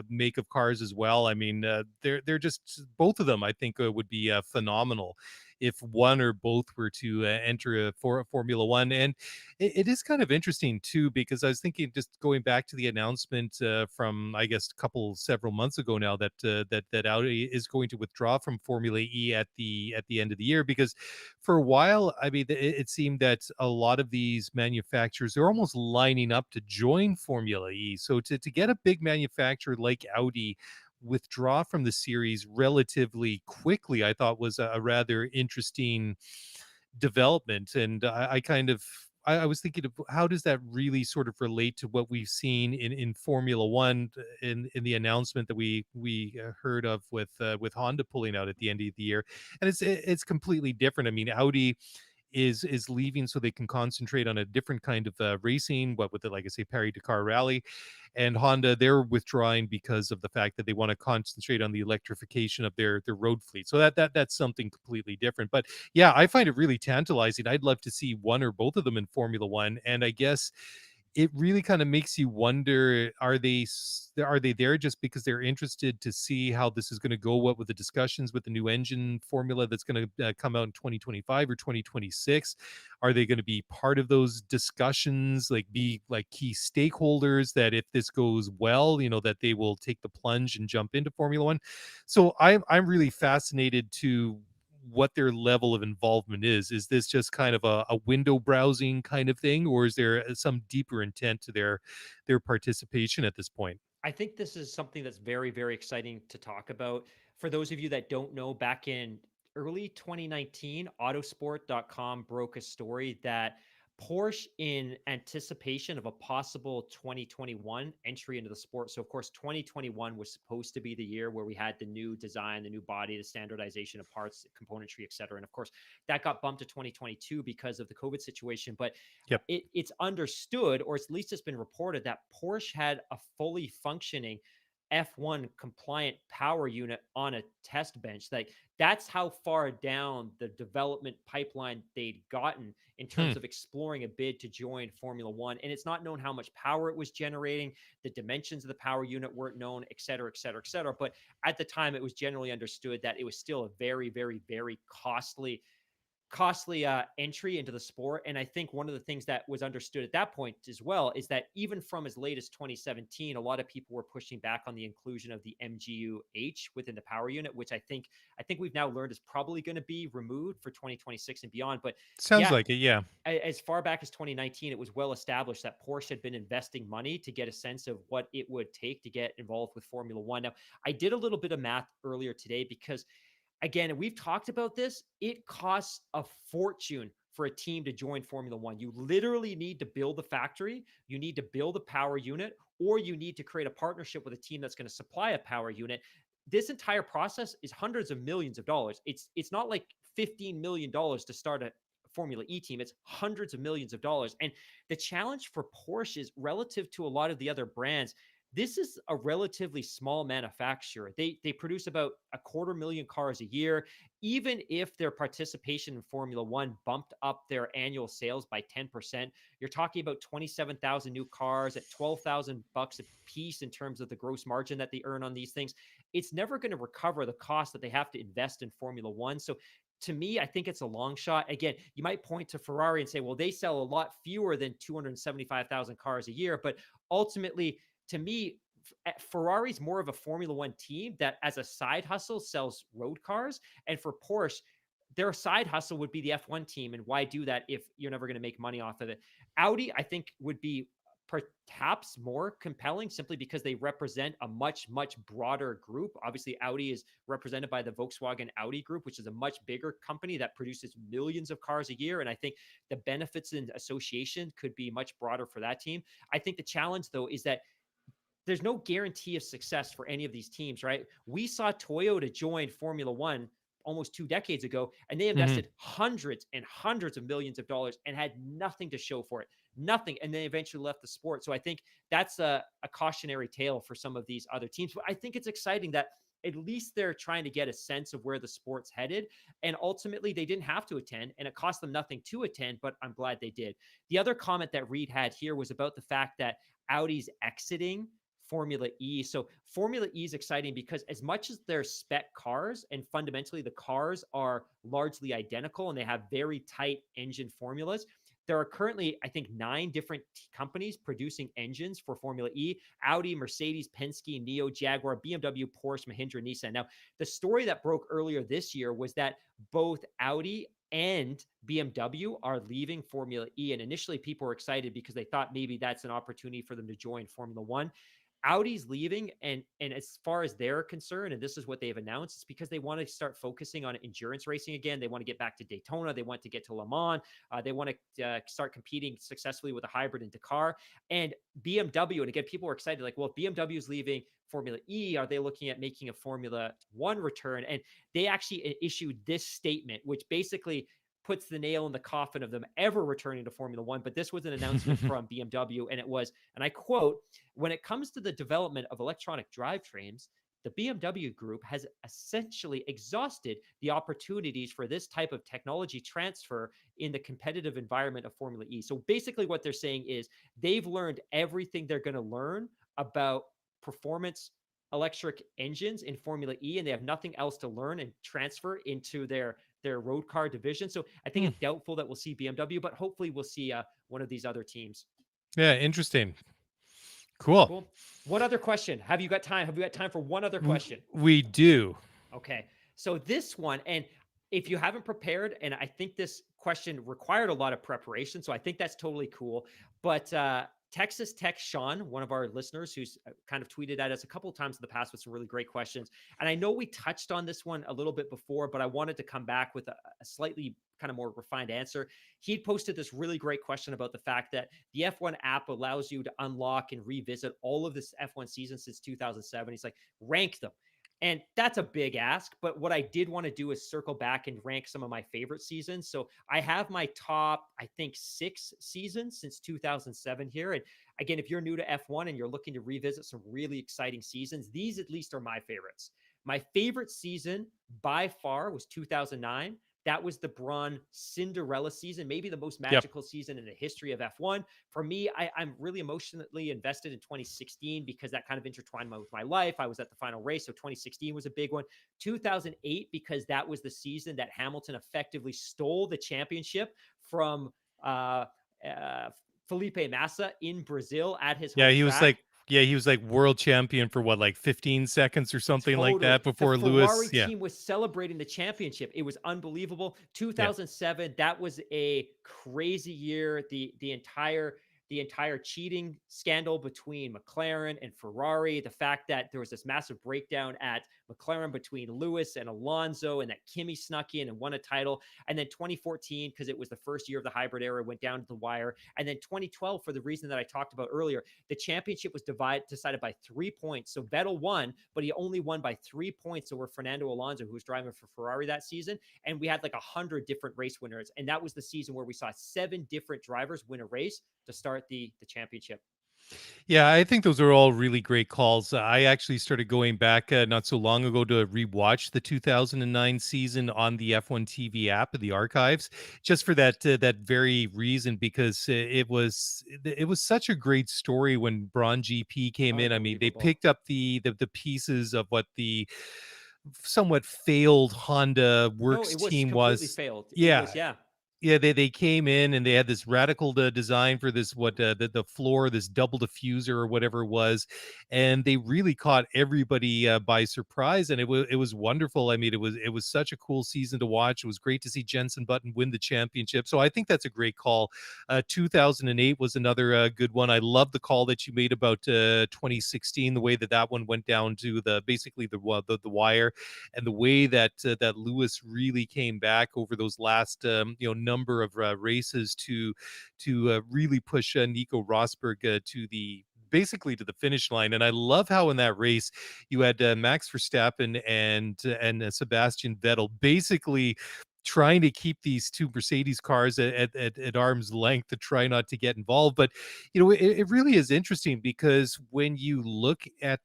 make of cars as well. I mean, they're just both of them. I think would be phenomenal if one or both were to enter Formula One. And it is kind of interesting too, because I was thinking, just going back to the announcement from, I guess, several months ago now, that that Audi is going to withdraw from Formula E at the end of the year. Because for a while, I mean, it seemed that a lot of these manufacturers are almost lining up to join Formula E. So to get a big manufacturer like Audi withdraw from the series relatively quickly, I thought was a rather interesting development. And I kind of, I was thinking of how does that really sort of relate to what we've seen in Formula One, in the announcement that we heard of with Honda pulling out at the end of the year. And it's completely different. I mean, Audi is leaving so they can concentrate on a different kind of racing, what with it, like I say, Paris Dakar Rally. And Honda, they're withdrawing because of the fact that they want to concentrate on the electrification of their road fleet. So that's something completely different. But yeah, I find it really tantalizing. I'd love to see one or both of them in Formula One. And I guess it really kind of makes you wonder, are they there just because they're interested to see how this is going to go, what with the discussions with the new engine formula that's going to come out in 2025 or 2026? Are they going to be part of those discussions, like be like key stakeholders, that if this goes well, that they will take the plunge and jump into Formula One? So I'm really fascinated to what their level of involvement is. Is this just kind of a window browsing kind of thing, or is there some deeper intent to their participation at this point? I think this is something that's very, very exciting to talk about. For those of you that don't know, back in early 2019, autosport.com broke a story that Porsche, in anticipation of a possible 2021 entry into the sport. So, of course, 2021 was supposed to be the year where we had the new design, the new body, the standardization of parts, componentry, et cetera. And of course, that got bumped to 2022 because of the COVID situation. But Yep. it's understood, or at least it's been reported, that Porsche had a fully functioning F1 compliant power unit on a test bench. Like, that's how far down the development pipeline they'd gotten in Hmm. terms of exploring a bid to join Formula One. And it's not known how much power it was generating. The dimensions of the power unit weren't known, et cetera, et cetera, et cetera. But at the time, it was generally understood that it was still a very, very, very costly entry into the sport. And I think one of the things that was understood at that point as well is that even from as late as 2017, a lot of people were pushing back on the inclusion of the MGU-H within the power unit, which I think we've now learned is probably going to be removed for 2026 and beyond. But Sounds yeah, like it. Yeah. as far back as 2019, it was well established that Porsche had been investing money to get a sense of what it would take to get involved with Formula One. Now, I did a little bit of math earlier today because, again, we've talked about this. It costs a fortune for a team to join Formula One. You literally need to build the factory, you need to build a power unit, or you need to create a partnership with a team that's going to supply a power unit. This entire process is hundreds of millions of dollars. It's not like $15 million to start a Formula E team. It's hundreds of millions of dollars. And the challenge for Porsche is, relative to a lot of the other brands, this is a relatively small manufacturer. They produce about 250,000 cars a year. Even if their participation in Formula One bumped up their annual sales by 10%, you're talking about 27,000 new cars at $12,000 a piece in terms of the gross margin that they earn on these things. It's never going to recover the cost that they have to invest in Formula One. So, to me, I think it's a long shot. Again, you might point to Ferrari and say, well, they sell a lot fewer than 275,000 cars a year. But ultimately, to me, Ferrari's more of a Formula One team that, as a side hustle, sells road cars. And for Porsche, their side hustle would be the F1 team. And why do that if you're never going to make money off of it? Audi, I think, would be perhaps more compelling simply because they represent a much, much broader group. Obviously, Audi is represented by the Volkswagen Audi group, which is a much bigger company that produces millions of cars a year. And I think the benefits and association could be much broader for that team. I think the challenge, though, is that there's no guarantee of success for any of these teams, right? We saw Toyota join Formula One almost 2 decades ago, and they Hmm. invested hundreds and hundreds of millions of dollars and had nothing to show for it. Nothing. And they eventually left the sport. So I think that's a cautionary tale for some of these other teams. But I think it's exciting that at least they're trying to get a sense of where the sport's headed. And ultimately, they didn't have to attend, and it cost them nothing to attend, but I'm glad they did. The other comment that Reed had here was about the fact that Audi's exiting Formula E. So Formula E is exciting because as much as they're spec cars and fundamentally the cars are largely identical and they have very tight engine formulas, there are currently, I think, 9 different companies producing engines for Formula E: Audi, Mercedes, Penske, Neo, Jaguar, BMW, Porsche, Mahindra, Nissan. Now, the story that broke earlier this year was that both Audi and BMW are leaving Formula E. And initially, people were excited because they thought maybe that's an opportunity for them to join Formula One. Audi's leaving, and as far as they're concerned, and this is what they've announced, it's because they want to start focusing on endurance racing again. They want to get back to Daytona. They want to get to Le Mans. They want to start competing successfully with a hybrid in Dakar. And BMW, and again, people are excited, like, well, if BMW is leaving Formula E, are they looking at making a Formula One return? And they actually issued this statement, which basically puts the nail in the coffin of them ever returning to Formula One. But this was an announcement from BMW, and it was, and I quote, "When it comes to the development of electronic drivetrains, the BMW group has essentially exhausted the opportunities for this type of technology transfer in the competitive environment of Formula E." So basically, what they're saying is they've learned everything they're going to learn about performance electric engines in Formula E, and they have nothing else to learn and transfer into their road car division. So I think Hmm. it's doubtful that we'll see BMW, but hopefully we'll see one of these other teams. Yeah, interesting. Cool. Cool. One other question. Have you got time? Have we got time for one other question? We do. Okay. So this one, and if you haven't prepared, and I think this question required a lot of preparation, so I think that's totally cool. But Texas Tech Sean, one of our listeners, who's kind of tweeted at us a couple of times in the past with some really great questions. And I know we touched on this one a little bit before, but I wanted to come back with a slightly kind of more refined answer. He posted this really great question about the fact that the F1 app allows you to unlock and revisit all of this F1 season since 2007. He's like, rank them. And that's a big ask. But what I did want to do is circle back and rank some of my favorite seasons. So I have my top, I think, 6 seasons since 2007 here. And again, if you're new to F1 and you're looking to revisit some really exciting seasons, these at least are my favorites. My favorite season by far was 2009. That was the Braun Cinderella season, maybe the most Yep. magical season in the history of F1. For me, I'm really emotionally invested in 2016 because that kind of intertwined with my life. I was at the final race, so 2016 was a big one. 2008, because that was the season that Hamilton effectively stole the championship from Felipe Massa in Brazil at his Yeah, home he was track. like, yeah, he was like world champion for what, like 15 seconds or something like Totally. that The before Ferrari Lewis. Yeah. team was celebrating the championship. It was unbelievable. Yeah. 2007, that was a crazy year. The entire cheating scandal between McLaren and Ferrari, the fact that there was this massive breakdown at McLaren between Lewis and Alonso, and that Kimi snuck in and won a title. And then 2014, because it was the first year of the hybrid era, went down to the wire. And then 2012, for the reason that I talked about earlier, the championship was decided by 3 points. So Vettel won, but he only won by 3 points over Fernando Alonso, who was driving for Ferrari that season. And we had like 100 different race winners. And that was the season where we saw 7 different drivers win a race to start the championship. Yeah, I think those are all really great calls. I actually started going back not so long ago to rewatch the 2009 season on the F1 TV app of the archives, just for that very reason, because it was such a great story when Braun GP came in. I mean, they Unbelievable. picked up the pieces of what the somewhat failed Honda No, Works it was team completely was. failed. It Yeah, was, yeah. yeah, they came in and they had this radical design for this what the floor, this double diffuser or whatever it was, and they really caught everybody by surprise, and it was wonderful. I mean, it was such a cool season to watch. It was great to see Jenson Button win the championship. So I think that's a great call. 2008 was another good one. I love the call that you made about 2016, the way that one went down to the basically the wire, and the way that Lewis really came back over those last number of races to really push Nico Rosberg to the basically to the finish line. And I love how in that race you had Max Verstappen and Sebastian Vettel basically trying to keep these two Mercedes cars at arm's length to try not to get involved. But it really is interesting because when you look at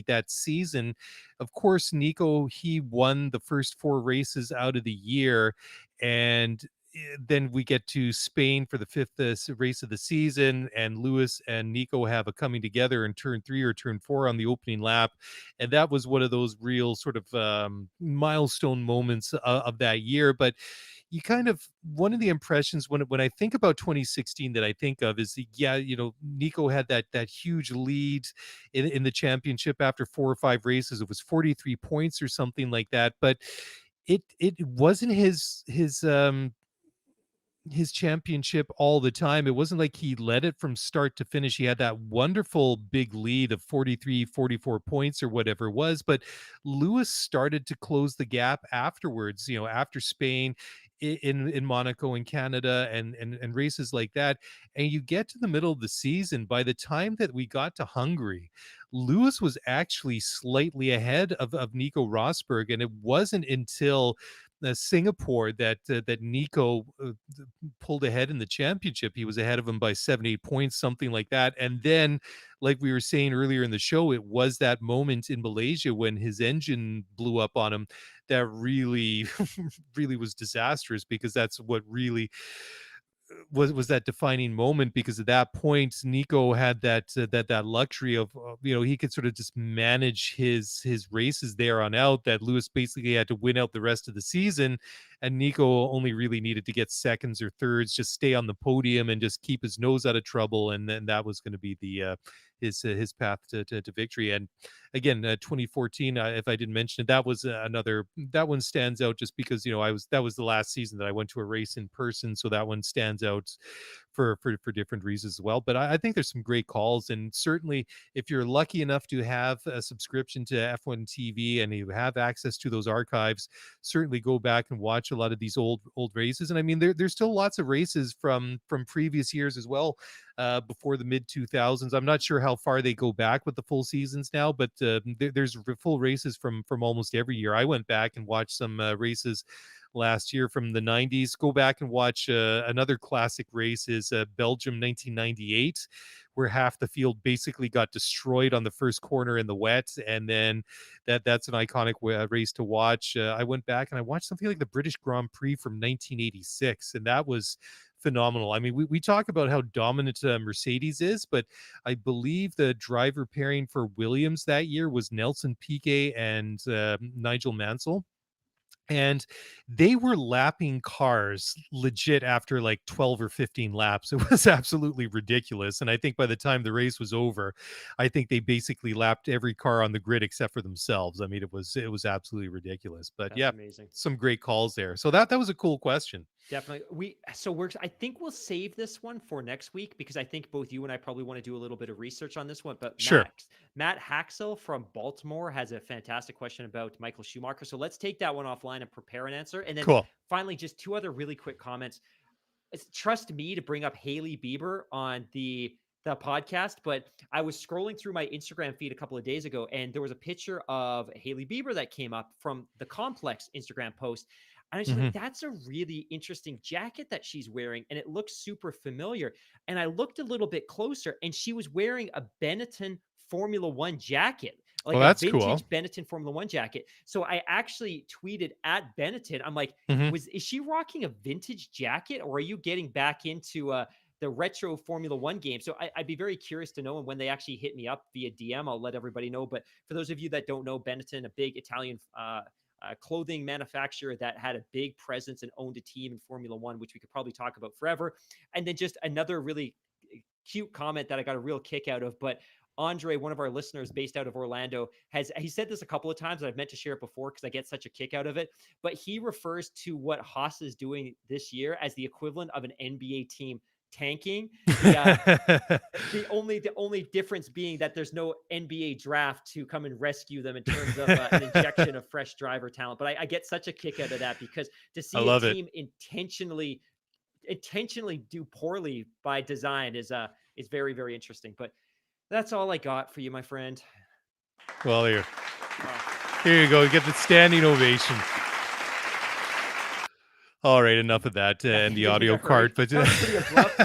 that season, of course, Nico, he won the first 4 races out of the year, and then we get to Spain for the fifth race of the season, and Lewis and Nico have a coming together in turn 3 or turn 4 on the opening lap, and that was one of those real sort of milestone moments of that year. But you kind of, one of the impressions when I think about 2016 that I think of is yeah, Nico had that huge lead in the championship after 4 or 5 races. It was 43 points or something like that, but it wasn't his championship all the time. It wasn't like he led it from start to finish. He had that wonderful big lead of 43, 44 points or whatever it was, but Lewis started to close the gap afterwards, after Spain, in Monaco and Canada, and races like that. And you get to the middle of the season, by the time that we got to Hungary, Lewis was actually slightly ahead of Nico Rosberg, and it wasn't until Singapore that Nico pulled ahead in the championship. He was ahead of him by 7, 8 points, something like that. And then, like we were saying earlier in the show, it was that moment in Malaysia when his engine blew up on him that really, really was disastrous, because that's what really was that defining moment. Because at that point Nico had that luxury of he could sort of just manage his races there on out, that Lewis basically had to win out the rest of the season, and Nico only really needed to get seconds or thirds, just stay on the podium and just keep his nose out of trouble, and then that was going to be the his path to victory. And again, 2014, if I didn't mention it, that was another, that one stands out just because that was the last season that I went to a race in person, so that one stands out for different reasons as well. But I think there's some great calls, and certainly if you're lucky enough to have a subscription to F1 TV and you have access to those archives, certainly go back and watch a lot of these old races. And I mean, there's still lots of races from previous years as well, before the mid 2000s. I'm not sure how far they go back with the full seasons now, but there's full races from almost every year. I went back and watched some races last year from the 90s. Go back and watch another classic race is Belgium 1998, where half the field basically got destroyed on the first corner in the wet. And then that's an iconic race to watch. I went back and I watched something like the British Grand Prix from 1986, and that was phenomenal. I mean, we talk about how dominant Mercedes is, but I believe the driver pairing for Williams that year was Nelson Piquet and Nigel Mansell, and they were lapping cars legit after like 12 or 15 laps. It was absolutely ridiculous. And I think by the time the race was over, I think they basically lapped every car on the grid except for themselves. I mean, it was absolutely ridiculous. But That's yeah, amazing. some great calls there. So that was a cool question. Definitely. I think we'll save this one for next week, because I think both you and I probably want to do a little bit of research on this one. But Sure. Matt Haxel from Baltimore has a fantastic question about Michael Schumacher. So let's take that one offline and prepare an answer. And then Cool. finally, just two other really quick comments. Trust me to bring up Haley Bieber on the podcast, but I was scrolling through my Instagram feed a couple of days ago, and there was a picture of Haley Bieber that came up from the Complex Instagram post. And I was like, that's a really interesting jacket that she's wearing, and it looks super familiar. And I looked a little bit closer, and she was wearing a Benetton Formula One jacket, like Well, a that's cool. vintage Benetton Formula One jacket. So I actually tweeted at Benetton. I'm like, is she rocking a vintage jacket, or are you getting back into the retro Formula One game? So I'd be very curious to know. And when they actually hit me up via DM, I'll let everybody know. But for those of you that don't know, Benetton, a big Italian clothing manufacturer that had a big presence and owned a team in Formula One, which we could probably talk about forever. And then just another really cute comment that I got a real kick out of. But Andre, one of our listeners based out of Orlando, he said this a couple of times, and I've meant to share it before because I get such a kick out of it. But he refers to what Haas is doing this year as the equivalent of an NBA team tanking. The only difference being that there's no NBA draft to come and rescue them in terms of an injection of fresh driver talent. But I get such a kick out of that, because to see a team intentionally do poorly by design is very, very interesting. But that's all I got for you, my friend. Well, here you go. You get the standing ovation. All right, enough of that and the In a audio hurry. part. But That was pretty abrupt.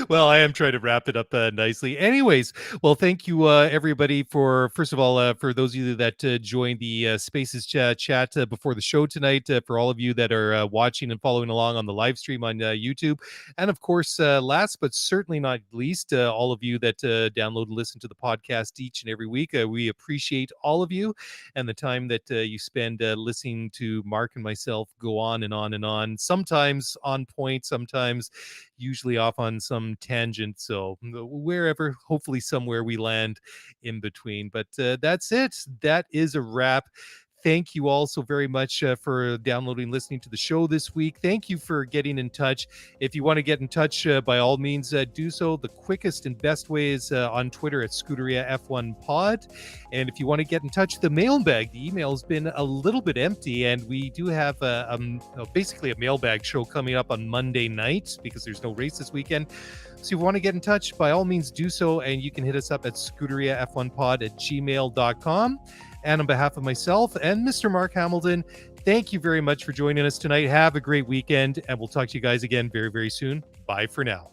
well, I am trying to wrap it up nicely. Anyways, well, thank you everybody for first of all for those of you that joined the Spaces chat before the show tonight. For all of you that are watching and following along on the live stream on YouTube, and of course, last but certainly not least, all of you that download and listen to the podcast each and every week. We appreciate all of you and the time that you spend listening to Mark and myself go on and on and on, sometimes on point, sometimes usually off on some tangent. So wherever, hopefully somewhere we land in between. But that's it. That is a wrap. Thank you all so very much for downloading, listening to the show this week. Thank you for getting in touch. If you want to get in touch, by all means, do so. The quickest and best way is on Twitter at Scuderia F1 Pod. And if you want to get in touch, the mailbag, the email has been a little bit empty, and we do have basically a mailbag show coming up on Monday night because there's no race this weekend. So if you want to get in touch, by all means do so, and you can hit us up at scuderiaf1pod@gmail.com. And on behalf of myself and Mr. Mark Hamilton, thank you very much for joining us tonight. Have a great weekend, and we'll talk to you guys again very, very soon. Bye for now.